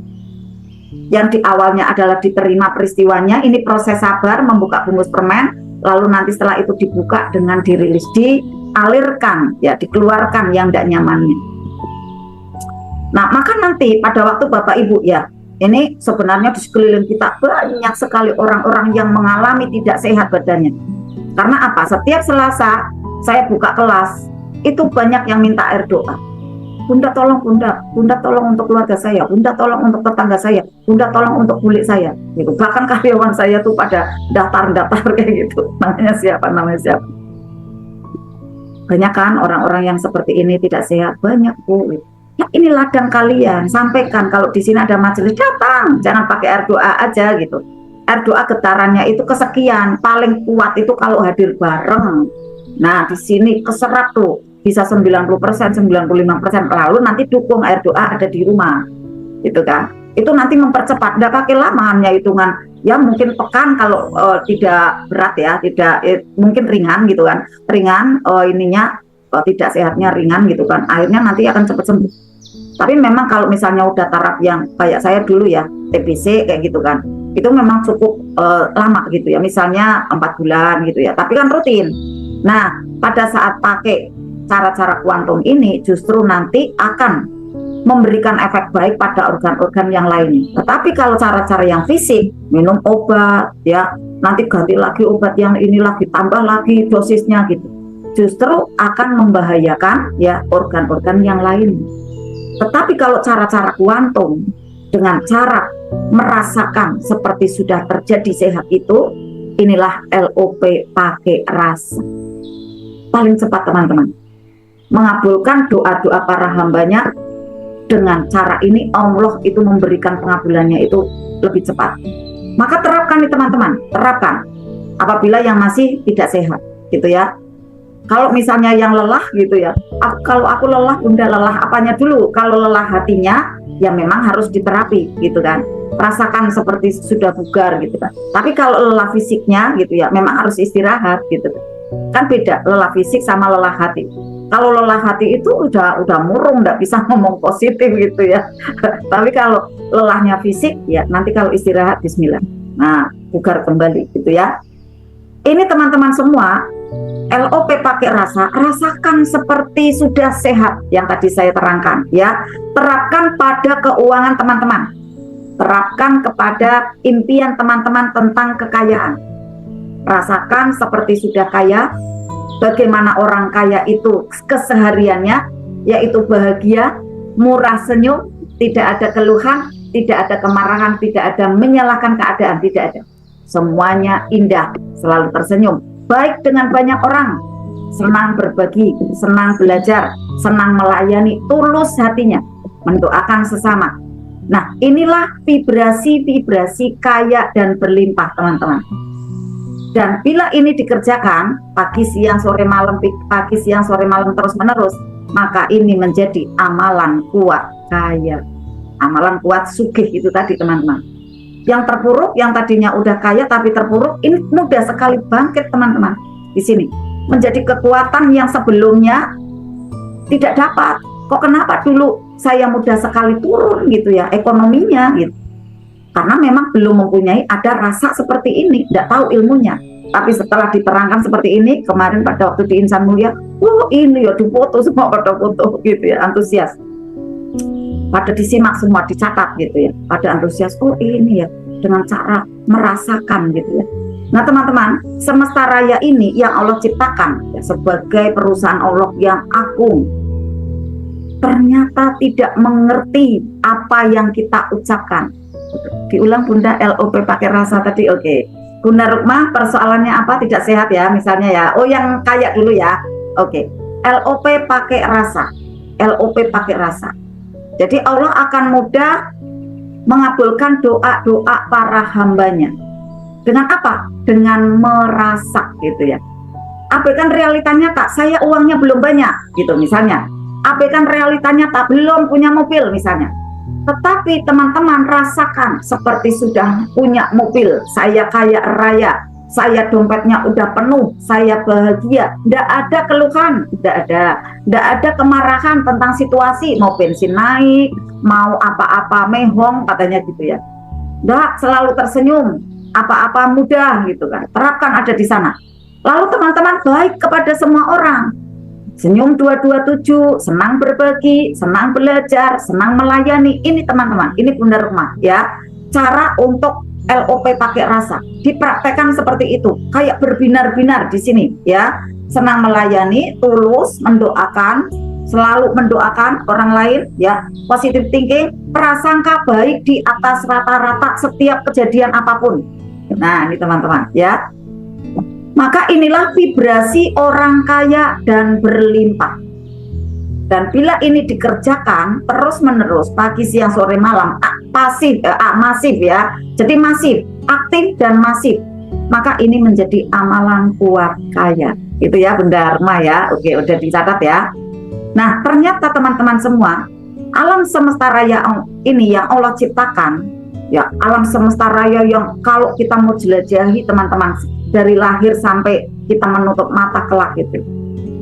Yang di awalnya adalah diterima peristiwanya, ini proses sabar membuka bungkus permen, lalu nanti setelah itu dibuka dengan dirilis, dialirkan, dikeluarkan yang tidak nyamannya. Nah maka nanti pada waktu Bapak Ibu ini sebenarnya di sekeliling kita banyak sekali orang-orang yang mengalami tidak sehat badannya. Karena apa? Setiap Selasa saya buka kelas, itu banyak yang minta air doa. Bunda tolong Bunda, Bunda tolong untuk keluarga saya, Bunda tolong untuk tetangga saya, Bunda tolong untuk kulit saya. Gitu. Bahkan karyawan saya tuh pada daftar-daftar kayak gitu. Namanya siapa? Banyak kan orang-orang yang seperti ini tidak sehat, banyak Bu. Ya ini ladang kalian, sampaikan kalau di sini ada majelis, datang, jangan pakai air doa aja gitu. Air doa getarannya itu kesekian, paling kuat itu kalau hadir bareng. Nah di sini keserap tuh bisa 90%, 95%, lalu nanti dukung air doa ada di rumah, gitu kan? Itu nanti mempercepat, nggak pakai lama, hanya hitungan mungkin pekan kalau tidak berat tidak mungkin ringan gitu kan, ringan tidak sehatnya ringan gitu kan, akhirnya nanti akan cepat sembuh. Tapi memang kalau misalnya udah taraf yang kayak saya dulu TBC kayak gitu kan, itu memang cukup lama gitu misalnya 4 bulan gitu tapi kan rutin. Nah pada saat pakai cara-cara kuantum ini justru nanti akan memberikan efek baik pada organ-organ yang lainnya. Tetapi kalau cara-cara yang fisik, minum obat nanti ganti lagi obat yang ini lagi, tambah lagi dosisnya gitu, justru akan membahayakan organ-organ yang lain. Tetapi kalau cara-cara kuantum dengan cara merasakan seperti sudah terjadi sehat itu, inilah LOP pakai rasa. Paling cepat teman-teman. Mengabulkan doa-doa para hambanya, dengan cara ini Allah itu memberikan pengabulannya itu lebih cepat. Maka terapkan nih teman-teman, terapkan apabila yang masih tidak sehat gitu Kalau misalnya yang lelah gitu kalau aku lelah Bunda, lelah apanya dulu? Kalau lelah hatinya memang harus diterapi gitu kan, rasakan seperti sudah bugar gitu kan. Tapi kalau lelah fisiknya gitu memang harus istirahat gitu kan, beda lelah fisik sama lelah hati. Kalau lelah hati itu udah murung, nggak bisa ngomong positif gitu Tapi kalau lelahnya fisik nanti kalau istirahat bismillah, nah bugar kembali gitu Ini teman-teman semua, LOP pakai rasa, rasakan seperti sudah sehat yang tadi saya terangkan Terapkan pada keuangan teman-teman, terapkan kepada impian teman-teman tentang kekayaan. Rasakan seperti sudah kaya. Bagaimana orang kaya itu kesehariannya yaitu bahagia, murah senyum, tidak ada keluhan, tidak ada kemarahan, tidak ada menyalahkan keadaan, tidak ada. Semuanya indah, selalu tersenyum, baik dengan banyak orang, senang berbagi, senang belajar, senang melayani, tulus hatinya, mendoakan sesama. Nah inilah vibrasi-vibrasi kaya dan berlimpah teman-teman. Dan bila ini dikerjakan pagi siang sore malam terus menerus, maka ini menjadi amalan kuat kaya, amalan kuat sugih itu tadi teman-teman. Yang terpuruk, yang tadinya udah kaya tapi terpuruk, ini mudah sekali bangkit teman-teman. Di sini menjadi kekuatan yang sebelumnya tidak dapat. Kok kenapa dulu saya mudah sekali turun gitu ya ekonominya gitu? Karena memang belum mempunyai ada rasa seperti ini, tidak tahu ilmunya. Tapi setelah diterangkan seperti ini, kemarin pada waktu di Insan Mulia, ini ya difoto semua, pada foto gitu ya, antusias. Pada disimak semua, dicatat gitu ya, pada antusias, ini ya, dengan cara merasakan gitu ya. Nah teman-teman, semesta raya ini yang Allah ciptakan ya, sebagai perusahaan Allah yang agung, ternyata tidak mengerti apa yang kita ucapkan. Diulang Bunda, LOP pakai rasa tadi, oke. Bunda Rukmah, persoalannya apa? Tidak sehat ya, misalnya ya. Yang kaya dulu ya. Oke. LOP pakai rasa. LOP pakai rasa. Jadi Allah akan mudah mengabulkan doa-doa para hambanya. Dengan apa? Dengan merasa gitu ya. Abaikan realitanya tak, saya uangnya belum banyak gitu misalnya. Abaikan realitanya tak, belum punya mobil misalnya. Tetapi teman-teman rasakan seperti sudah punya mobil, saya kaya raya, saya dompetnya udah penuh, saya bahagia, tidak ada keluhan, tidak ada kemarahan tentang situasi, mau bensin naik, mau apa-apa mehong katanya gitu ya. Tidak, selalu tersenyum, apa-apa mudah gitu kan. Terapkan ada di sana. Lalu teman-teman baik kepada semua orang. Senyum 227, senang berbagi, senang belajar, senang melayani. Ini teman-teman, ini Bunda Rukmah ya. Cara untuk LOP pakai rasa dipraktekkan seperti itu, kayak berbinar-binar di sini ya. Senang melayani, tulus, mendoakan, selalu mendoakan orang lain ya. Positive thinking, prasangka baik di atas rata-rata setiap kejadian apapun. Nah, ini teman-teman ya. Maka inilah vibrasi orang kaya dan berlimpah. Dan bila ini dikerjakan terus-menerus pagi, siang, sore, malam, masif ya. Jadi masif, aktif dan masif. Maka ini menjadi amalan kuat kaya. Itu ya Bunda Arma ya. Oke, udah dicatat ya. Nah, ternyata teman-teman semua, alam semesta raya ini yang Allah ciptakan, ya, alam semesta raya yang kalau kita mau jelajahi teman-teman dari lahir sampai kita menutup mata kelak gitu.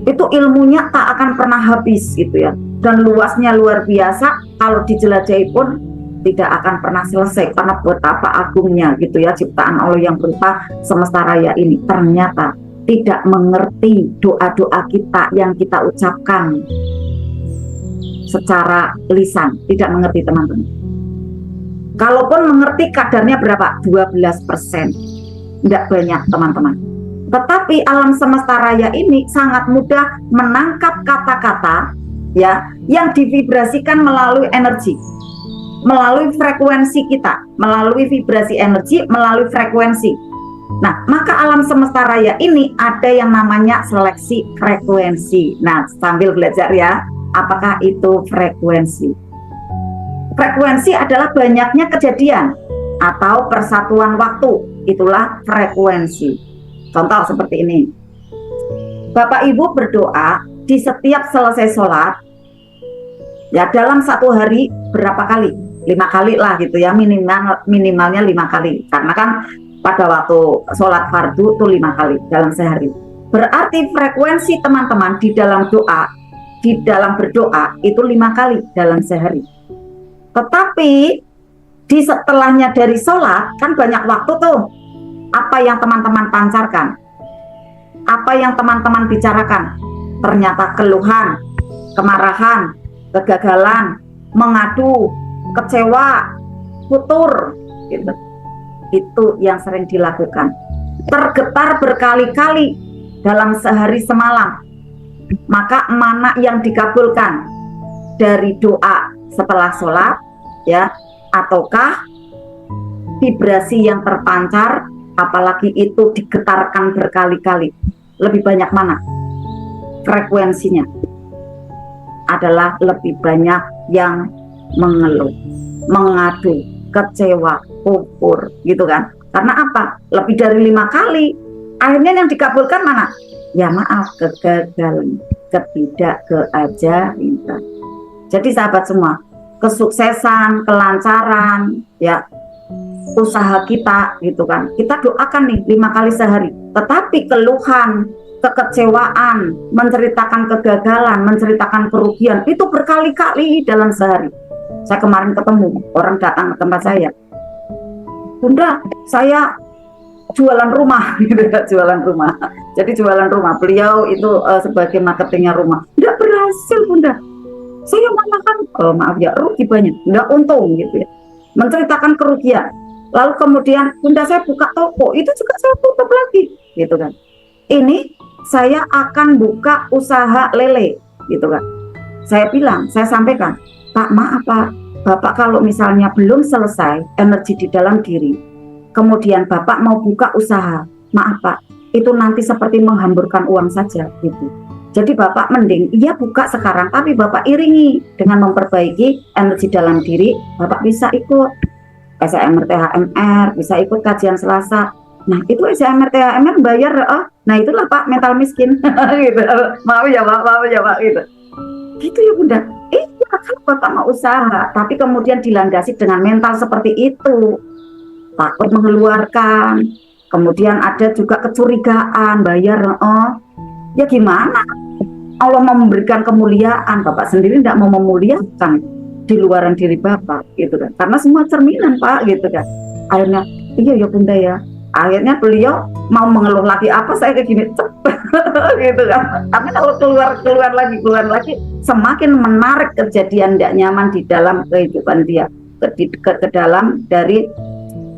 Itu ilmunya tak akan pernah habis gitu ya. Dan luasnya luar biasa, kalau dijelajahi pun tidak akan pernah selesai karena betapa agungnya gitu ya ciptaan Allah yang berupa semesta raya ini. Ternyata tidak mengerti doa-doa kita yang kita ucapkan secara lisan, tidak mengerti teman-teman. Kalaupun mengerti kadarnya berapa? 12%. Tidak banyak teman-teman. Tetapi alam semesta raya ini sangat mudah menangkap kata-kata ya yang divibrasikan melalui energi, melalui frekuensi kita, melalui vibrasi energi, melalui frekuensi. Nah, maka alam semesta raya ini ada yang namanya seleksi frekuensi. Nah, sambil belajar ya, apakah itu frekuensi? Frekuensi adalah banyaknya kejadian atau persatuan waktu. Itulah frekuensi. Contoh seperti ini. Bapak Ibu berdoa di setiap selesai sholat, ya dalam satu hari berapa kali? 5 kali lah gitu ya, minimalnya 5 kali. Karena kan pada waktu sholat fardu itu 5 kali dalam sehari. Berarti frekuensi teman-teman di dalam doa, di dalam berdoa itu 5 kali dalam sehari. Tetapi di setelahnya dari sholat kan banyak waktu tuh. Apa yang teman-teman pancarkan, apa yang teman-teman bicarakan, ternyata keluhan, kemarahan, kegagalan, mengadu, kecewa, futur gitu. Itu yang sering dilakukan. Tergetar berkali-kali dalam sehari semalam. Maka mana yang dikabulkan dari doa setelah sholat ya, ataukah vibrasi yang terpancar, apalagi itu digetarkan berkali-kali, lebih banyak mana? Frekuensinya adalah lebih banyak yang mengeluh, mengadu, kecewa, kufur gitu kan. Karena apa? Lebih dari 5 kali. Akhirnya yang dikabulkan mana? Ya maaf, kegagalan. ketidakkeajaiban. Jadi sahabat semua, kesuksesan, kelancaran, ya usaha kita gitu kan, kita doakan nih 5 kali sehari. Tetapi keluhan, kekecewaan, menceritakan kegagalan, menceritakan kerugian itu berkali-kali dalam sehari. Saya kemarin ketemu orang datang ke tempat saya, Bunda, saya jualan rumah, gitu ya, jualan rumah. Jadi jualan rumah. Beliau itu sebagai marketingnya rumah. Tidak berhasil, Bunda. Saya malah kan, maaf ya, rugi banyak. Tidak untung, gitu ya. Menceritakan kerugian. Lalu kemudian, Bunda, saya buka toko, itu juga saya tutup lagi, gitu kan. Ini saya akan buka usaha lele, gitu kan. Saya bilang, saya sampaikan, Pak, maaf Pak, Bapak kalau misalnya belum selesai energi di dalam diri, kemudian Bapak mau buka usaha, maaf Pak, itu nanti seperti menghamburkan uang saja, gitu. Jadi Bapak mending, iya buka sekarang, tapi Bapak iringi dengan memperbaiki energi dalam diri. Bapak bisa ikut SMR THMR, bisa ikut kajian Selasa. Nah itu SMR THMR bayar, nah itulah Pak mental miskin, gitu. Maaf ya Pak, gitu. Gitu ya Bunda. Iya kan Bapak mau usaha, tapi kemudian dilandasi dengan mental seperti itu, takut mengeluarkan, kemudian ada juga kecurigaan, bayar, ya gimana? Allah memberikan kemuliaan, Bapak sendiri tidak mau memuliakan di luaran diri Bapak, gitu kan? Karena semua cerminan Pak, gitu kan? Akhirnya, iya ya Bunda ya. Akhirnya beliau mau mengeluh lagi, apa saya kayak gini, gitu kan? Tapi kalau keluar lagi, semakin menarik kejadian tidak nyaman di dalam kehidupan dia, ke dalam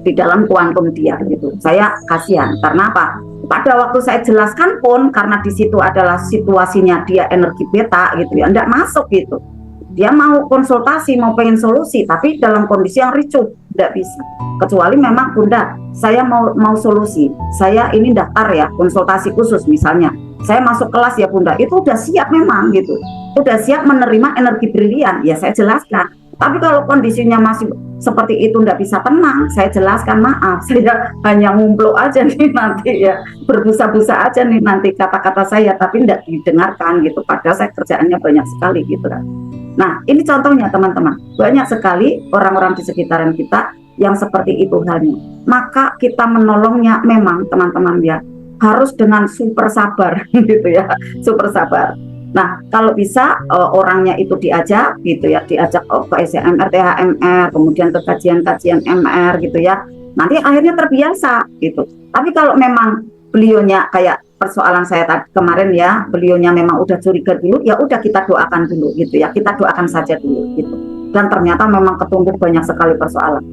di dalam kuantum dia, gitu. Saya kasihan, karena apa? Pada waktu saya jelaskan pun, karena di situ adalah situasinya dia energi beta, gitu ya, tidak masuk gitu. Dia mau konsultasi, mau pengen solusi, tapi dalam kondisi yang ricuh, tidak bisa. Kecuali memang Bunda, saya mau solusi, saya ini daftar ya, konsultasi khusus misalnya, saya masuk kelas ya Bunda, itu udah siap memang gitu, udah siap menerima energi brilian, ya saya jelaskan. Tapi kalau kondisinya masih seperti itu, tidak bisa tenang, saya jelaskan, maaf, saya hanya ngumpul aja nih nanti ya, berbusa-busa aja nih nanti kata-kata saya, tapi tidak didengarkan gitu, padahal saya kerjaannya banyak sekali gitu kan. Nah ini contohnya teman-teman, banyak sekali orang-orang di sekitaran kita yang seperti itu halnya. Maka kita menolongnya memang teman-teman ya, harus dengan super sabar gitu ya, super sabar. Nah kalau bisa orangnya itu diajak gitu ya, diajak ke SMR, THMR, kemudian ke kajian-kajian MR gitu ya, nanti akhirnya terbiasa gitu. Tapi kalau memang beliaunya kayak persoalan saya tadi kemarin ya, beliaunya memang udah curiga dulu, ya udah kita doakan dulu gitu ya, kita doakan saja dulu gitu. Dan ternyata memang ketumpuk banyak sekali persoalan.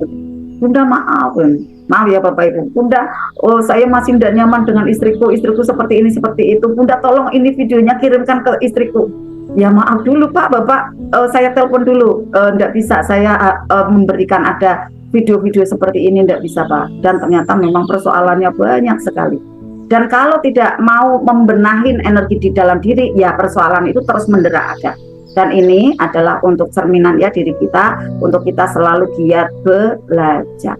Bunda maaf ya Bapak Ibu, Bunda, saya masih tidak nyaman dengan istriku seperti ini seperti itu. Bunda tolong ini videonya kirimkan ke istriku. Ya maaf dulu Pak, Bapak, saya telepon dulu, tidak bisa saya memberikan ada video-video seperti ini, tidak bisa Pak. Dan ternyata memang persoalannya banyak sekali. Dan kalau tidak mau membenahin energi di dalam diri, ya persoalan itu terus mendera ada. Dan ini adalah untuk cerminan ya diri kita, untuk kita selalu giat belajar.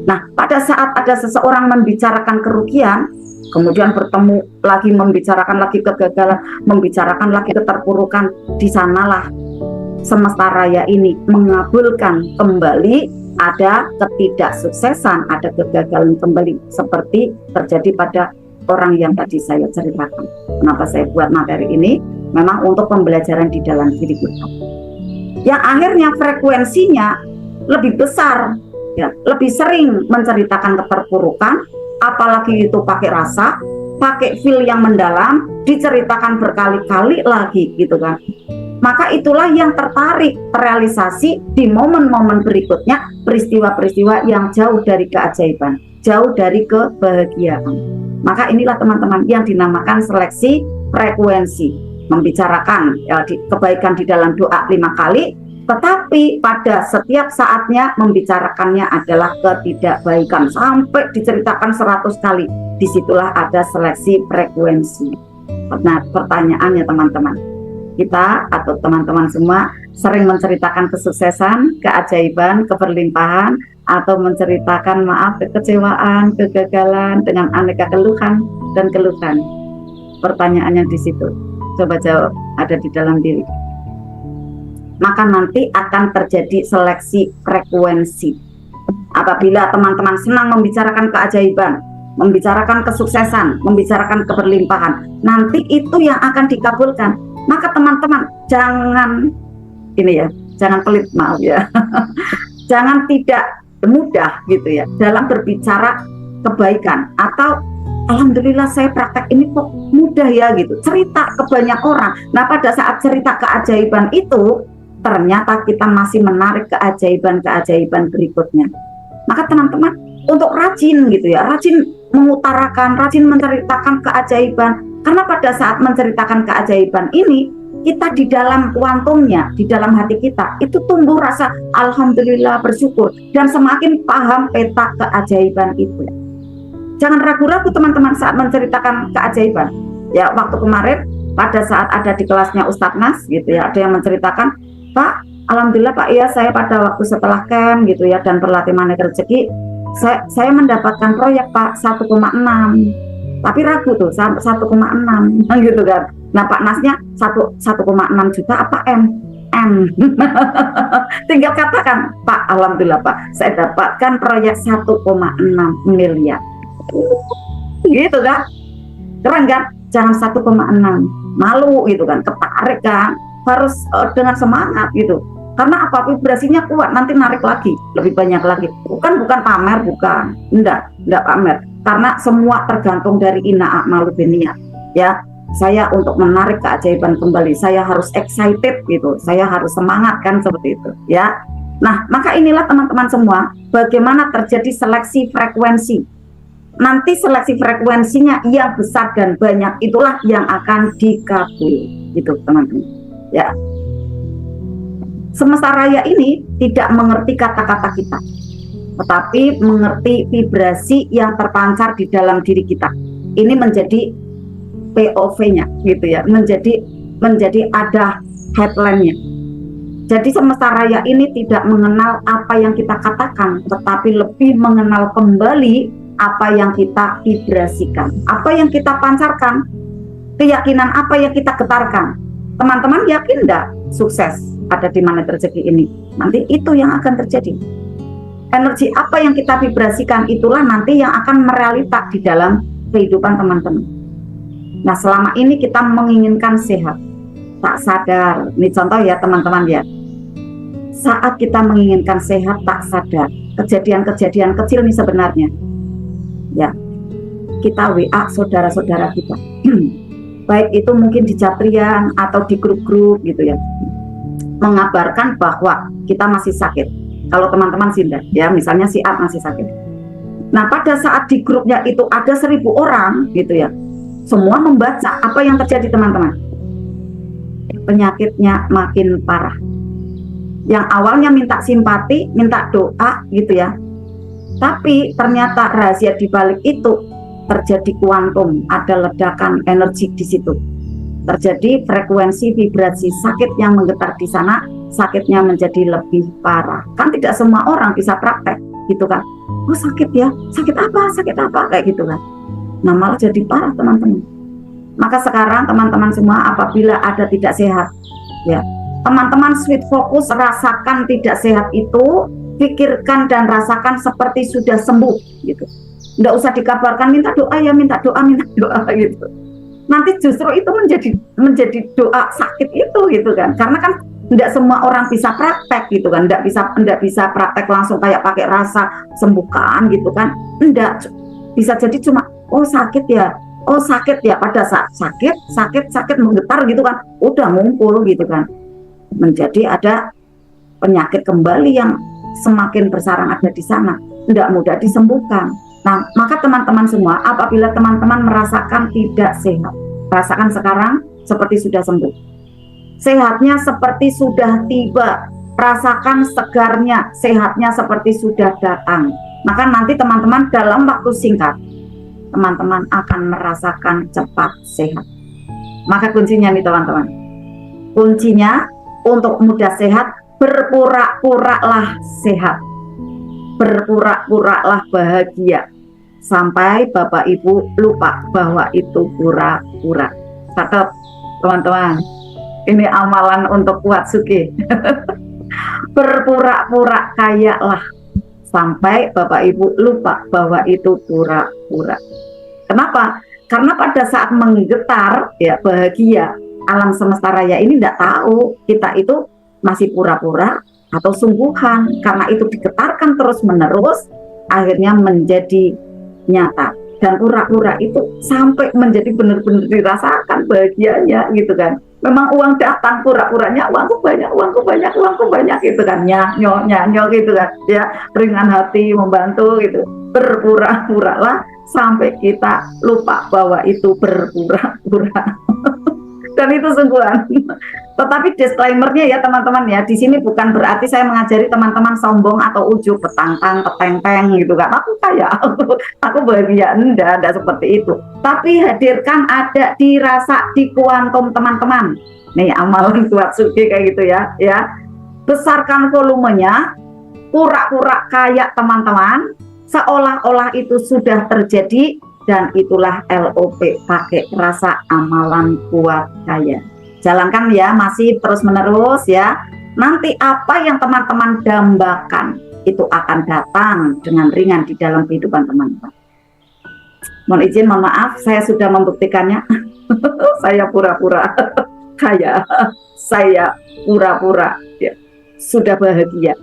Nah, pada saat ada seseorang membicarakan kerugian, kemudian bertemu lagi membicarakan lagi kegagalan, membicarakan lagi keterpurukan, di sanalah semesta raya ini mengabulkan kembali ada ketidaksuksesan, ada kegagalan kembali seperti terjadi pada orang yang tadi saya ceritakan. Kenapa saya buat materi ini? Memang untuk pembelajaran di dalam diri kita. Yang akhirnya frekuensinya lebih besar, ya, lebih sering menceritakan keterpurukan, apalagi itu pakai rasa, pakai feel yang mendalam, diceritakan berkali-kali lagi, gitu kan. Maka itulah yang tertarik terrealisasi di momen-momen berikutnya, peristiwa-peristiwa yang jauh dari keajaiban, jauh dari kebahagiaan. Maka inilah teman-teman yang dinamakan seleksi frekuensi, membicarakan ya, kebaikan di dalam doa 5 kali, tetapi pada setiap saatnya membicarakannya adalah ketidakbaikan sampai diceritakan 100 kali. Disitulah ada seleksi frekuensi. Nah pertanyaannya teman-teman, kita atau teman-teman semua sering menceritakan kesuksesan, keajaiban, keberlimpahan, atau menceritakan kekecewaan, kegagalan dengan aneka keluhan dan keluhan. Pertanyaannya di situ, Coba jawab, ada di dalam diri. Maka nanti akan terjadi seleksi frekuensi. Apabila teman-teman senang membicarakan keajaiban, membicarakan kesuksesan, membicarakan keberlimpahan, nanti itu yang akan dikabulkan. Maka teman-teman jangan jangan pelit, maaf ya. Jangan tidak mudah gitu ya dalam berbicara kebaikan, atau alhamdulillah saya praktek ini kok mudah ya gitu. Cerita ke banyak orang. Nah, pada saat cerita keajaiban itu ternyata kita masih menarik keajaiban-keajaiban berikutnya. Maka teman-teman untuk rajin gitu ya, rajin mengutarakan, rajin menceritakan keajaiban. Karena pada saat menceritakan keajaiban ini, kita di dalam kuantumnya, di dalam hati kita, itu tumbuh rasa alhamdulillah, bersyukur, dan semakin paham peta keajaiban itu. Jangan ragu-ragu teman-teman saat menceritakan keajaiban. Ya, waktu kemarin pada saat ada di kelasnya Ustadz Nas gitu ya, ada yang menceritakan, Pak, alhamdulillah Pak, ya saya pada waktu setelah camp gitu ya dan berlatih magnet rezeki, saya mendapatkan proyek Pak 1,6. Tapi ragu tuh 1,6 gitu kan. Nah, Pak Nasnya 1,6 juta apa M? Tinggal katakan, Pak, alhamdulillah Pak, saya dapatkan proyek 1,6 miliar. Gitu kan? Keren kan? Jangan 1,6. Malu gitu kan, ketarik kan. Harus dengan semangat gitu. Karena apa, vibrasinya kuat, nanti narik lagi, lebih banyak lagi. Bukan pamer, bukan. Enggak pamer. Karena semua tergantung dari inna a'malu binniyat. Ya, saya untuk menarik keajaiban kembali, saya harus excited gitu. Saya harus semangat kan, seperti itu, ya. Nah, maka inilah teman-teman semua, bagaimana terjadi seleksi frekuensi. Nanti seleksi frekuensinya yang besar dan banyak itulah yang akan dikabul, gitu teman-teman. Ya. Semesta raya ini tidak mengerti kata-kata kita, tetapi mengerti vibrasi yang terpancar di dalam diri kita. Ini menjadi POV-nya gitu ya, menjadi ada headline-nya. Jadi semesta raya ini tidak mengenal apa yang kita katakan, tetapi lebih mengenal kembali apa yang kita vibrasikan, apa yang kita pancarkan, keyakinan apa yang kita getarkan. Teman-teman yakin enggak sukses ada di magnet rezeki ini? Nanti itu yang akan terjadi. Energi apa yang kita vibrasikan itulah nanti yang akan merealita di dalam kehidupan teman-teman. Nah, selama ini kita menginginkan sehat, tak sadar. Ini contoh ya teman-teman ya. Saat kita menginginkan sehat tak sadar, kejadian-kejadian kecil nih sebenarnya. Ya, kita WA saudara-saudara kita. Baik itu mungkin di Japrian atau di grup-grup gitu ya. Mengabarkan bahwa kita masih sakit. Kalau teman-teman sih enggak, ya misalnya si A masih sakit. Nah, pada saat di grupnya itu ada 1.000 orang gitu ya, semua membaca apa yang terjadi teman-teman. Penyakitnya makin parah. Yang awalnya minta simpati, minta doa gitu ya. Tapi ternyata rahasia di balik itu terjadi kuantum, ada ledakan energi di situ. Terjadi frekuensi vibrasi sakit yang menggetar di sana, sakitnya menjadi lebih parah. Kan tidak semua orang bisa praktek gitu kan. Oh sakit ya, sakit apa kayak gitu kan. Nah malah jadi parah teman-teman. Maka sekarang teman-teman semua apabila ada tidak sehat, ya teman-teman switch fokus, rasakan tidak sehat itu, pikirkan dan rasakan seperti sudah sembuh gitu. Nggak usah dikabarkan minta doa gitu. Nanti justru itu menjadi doa sakit itu gitu kan. Karena kan tidak semua orang bisa praktek gitu kan. Tidak bisa praktek langsung kayak pakai rasa sembuhkan gitu kan. Enggak, bisa jadi cuma oh sakit ya pada saat sakit menggetar gitu kan. Udah ngumpul gitu kan. Menjadi ada penyakit kembali yang semakin bersarang ada di sana. Tidak mudah disembuhkan. Nah, maka teman-teman semua, apabila teman-teman merasakan tidak sehat, rasakan sekarang seperti sudah sembuh. Sehatnya seperti sudah tiba, rasakan segarnya, sehatnya seperti sudah datang. Maka nanti teman-teman dalam waktu singkat, teman-teman akan merasakan cepat sehat. Maka kuncinya nih teman-teman, kuncinya untuk mudah sehat, berpura-puralah sehat. Berpura-puralah bahagia sampai Bapak Ibu lupa bahwa itu pura-pura. Catat, teman-teman. Ini amalan untuk Watsuki. Berpura-pura kaya lah sampai Bapak Ibu lupa bahwa itu pura-pura. Kenapa? Karena pada saat menggetar ya bahagia, alam semesta raya ini tidak tahu kita itu masih pura-pura atau sungguhan. Karena itu digetarkan terus-menerus, akhirnya menjadi nyata. Dan pura-pura itu sampai menjadi benar-benar dirasakan bahagianya gitu kan. Memang uang datang, pura-puranya uangku banyak gitu kan, nyanyo gitu kan, ya ringan hati membantu gitu. Berpura-puralah sampai kita lupa bahwa itu berpura-pura. Dan itu sungguhan. Tetapi disclaimernya ya teman-teman ya, di sini bukan berarti saya mengajari teman-teman sombong atau ujub, petantang, petenteng gitu kan. Aku kaya, aku bahagia, enggak seperti itu. Tapi hadirkan ada di rasa, di kuantum teman-teman. Nih amalan Watsuki kayak gitu ya. Besarkan volumenya, pura-pura kaya teman-teman, seolah-olah itu sudah terjadi. Dan itulah LOP, pakai rasa amalan kuat kaya. Jalankan ya, masih terus menerus ya. Nanti apa yang teman-teman dambakan itu akan datang dengan ringan di dalam kehidupan teman-teman. Mohon izin, mohon maaf, saya sudah membuktikannya. Saya pura-pura kaya, saya pura-pura ya, sudah bahagia,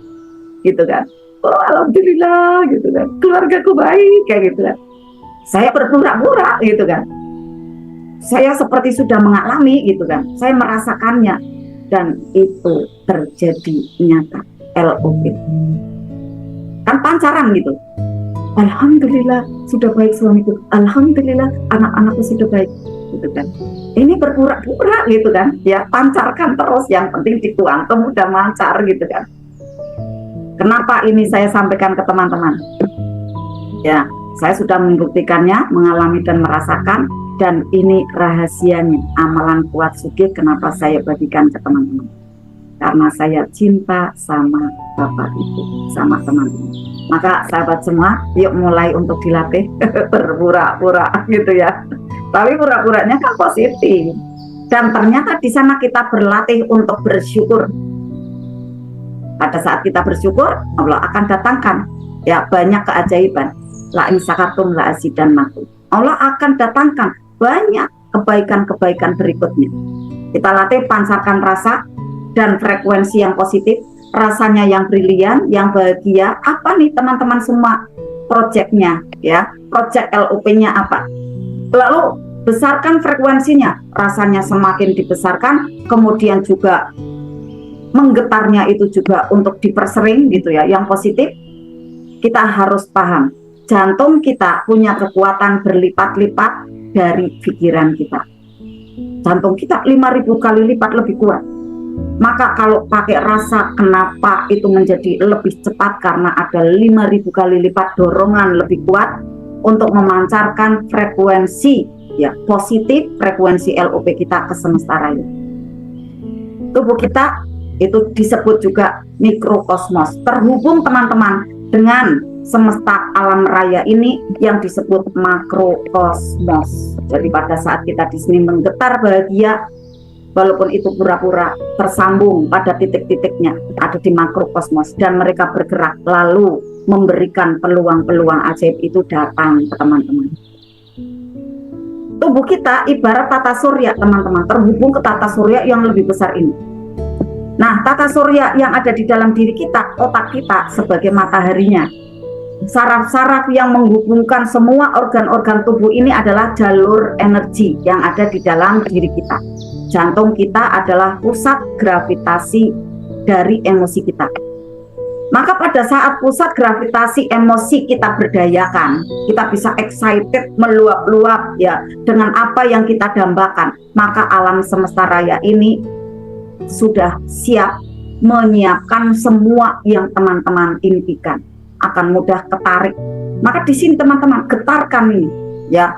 gitu kan. Oh, alhamdulillah, gitu kan. Keluargaku baik, kayak gitu kan. Saya berpura-pura gitu kan. Saya seperti sudah mengalami gitu kan. Saya merasakannya dan itu terjadi nyata. LOP. Kan pancaran gitu. Alhamdulillah sudah baik suamiku. Alhamdulillah anak-anakku sudah baik gitu kan. Ini berpura-pura gitu kan. Ya pancarkan terus, yang penting di kuantum udah mancar gitu kan. Kenapa ini saya sampaikan ke teman-teman? Ya, saya sudah membuktikannya, mengalami dan merasakan, dan ini rahasianya amalan Watsuki. Kenapa saya bagikan ke teman-teman? Karena saya cinta sama Bapak Ibu, sama teman-teman. Maka sahabat semua, yuk mulai untuk dilatih berpura-pura gitu ya. Tapi pura-puranya kan positif. Dan ternyata di sana kita berlatih untuk bersyukur. Pada saat kita bersyukur, Allah akan datangkan ya banyak keajaiban. La in syakartum la azidannakum. Allah akan datangkan banyak kebaikan-kebaikan berikutnya. Kita latih pancarkan rasa dan frekuensi yang positif, rasanya yang brilian, yang bahagia. Apa nih teman-teman semua proyeknya ya? Proyek LOP-nya apa? Lalu besarkan frekuensinya, rasanya semakin dibesarkan, kemudian juga menggetarnya itu juga untuk dipersering gitu ya, yang positif. Kita harus paham, jantung kita punya kekuatan berlipat-lipat dari pikiran kita. Jantung kita 5.000 kali lipat lebih kuat. Maka kalau pakai rasa, kenapa itu menjadi lebih cepat? Karena ada 5.000 kali lipat dorongan lebih kuat untuk memancarkan frekuensi ya positif, frekuensi LOP kita ke semesta raya. Tubuh kita itu disebut juga mikrokosmos, terhubung teman-teman dengan semesta alam raya ini yang disebut makrokosmos. Jadi pada saat kita di sini menggetar bahagia, walaupun itu pura-pura, tersambung pada titik-titiknya ada di makrokosmos, dan mereka bergerak lalu memberikan peluang-peluang ajaib itu datang ke teman-teman. Tubuh kita ibarat tata surya teman-teman, terhubung ke tata surya yang lebih besar ini. Nah, tata surya yang ada di dalam diri kita, otak kita sebagai mataharinya. Saraf-saraf yang menghubungkan semua organ-organ tubuh ini adalah jalur energi yang ada di dalam diri kita. Jantung kita adalah pusat gravitasi dari emosi kita. Maka pada saat pusat gravitasi emosi kita berdayakan, kita bisa excited, meluap-luap ya dengan apa yang kita dambakan, maka alam semesta raya ini sudah siap menyiapkan semua yang teman-teman impikan, akan mudah ketarik. Maka di sini teman-teman getarkan ini ya,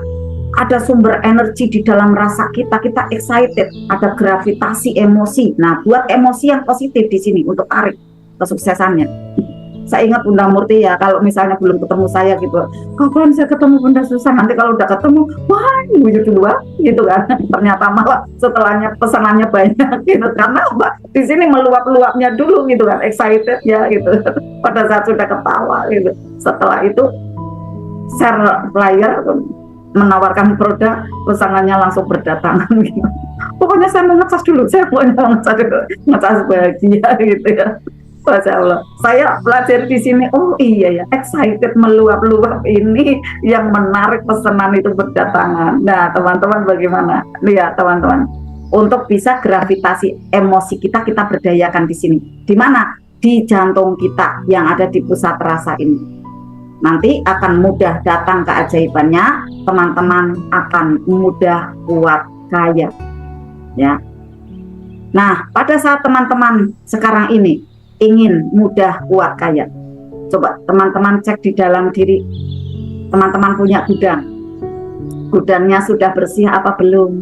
ada sumber energi di dalam rasa kita, kita excited, ada gravitasi emosi. Nah, buat emosi yang positif di sini untuk tarik kesuksesannya. Saya ingat Bunda Murti ya, kalau misalnya belum ketemu saya gitu, kapan saya ketemu Bunda Susan, nanti kalau udah ketemu, wah ini dua gitu kan. Ternyata malah setelahnya pesanannya banyak gitu, karena Mbak di sini meluap-luapnya dulu gitu kan, excited ya gitu. Pada saat sudah ketawa gitu, setelah itu share flyer menawarkan produk, pesanannya langsung berdatangan gitu. Pokoknya saya mau ngecas dulu, saya mau ngecas dulu, ngecas bahagia gitu ya. Masya Allah, saya belajar di sini. Oh iya ya, excited meluap-luap ini yang menarik pesanan itu berdatangan. Nah, teman-teman bagaimana? Lihat teman-teman, untuk bisa gravitasi emosi kita berdayakan di sini. Di mana? Di jantung kita yang ada di pusat rasa ini. Nanti akan mudah datang keajaibannya. Teman-teman akan mudah kuat kaya. Ya. Nah, pada saat teman-teman sekarang ini ingin mudah kuat kaya, coba teman-teman cek di dalam diri. Teman-teman punya gudang, gudangnya sudah bersih apa belum?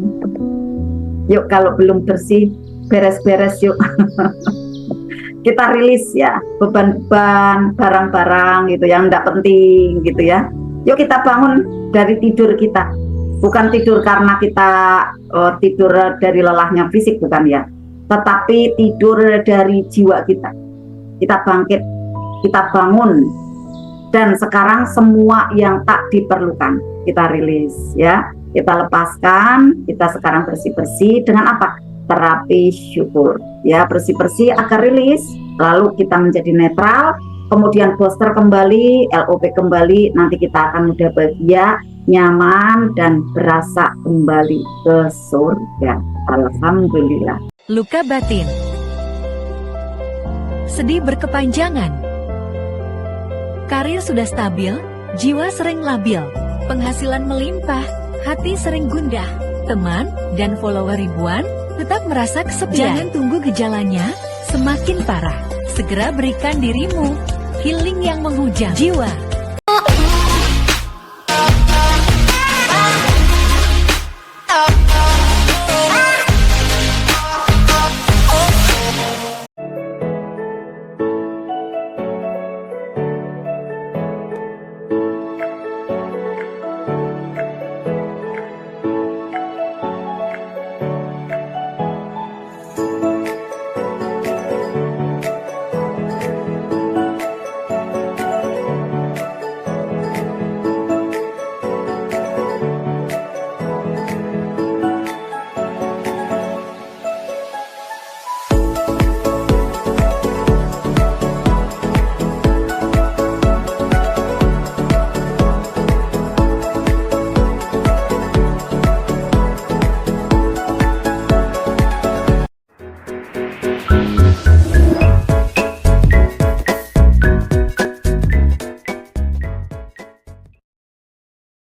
Yuk, kalau belum bersih, beres-beres yuk. Kita rilis ya beban-beban, barang-barang gitu yang tidak penting gitu ya. Yuk kita bangun dari tidur kita, bukan tidur karena kita tidur dari lelahnya fisik, bukan ya, tetapi tidur dari jiwa kita. Kita bangkit, kita bangun, dan sekarang semua yang tak diperlukan kita rilis ya, kita lepaskan. Kita sekarang bersih-bersih dengan apa? Terapi syukur ya, bersih-bersih agar rilis, lalu kita menjadi netral, kemudian booster kembali, LOP kembali, nanti kita akan mudah bahagia, nyaman, dan berasa kembali ke surga. Alhamdulillah. Luka batin. Sedih berkepanjangan. Karir sudah stabil, jiwa sering labil, penghasilan melimpah, hati sering gundah, teman dan follower ribuan, tetap merasa kesepian. Jangan tunggu gejalanya semakin parah. Segera berikan dirimu healing yang menghujam jiwa.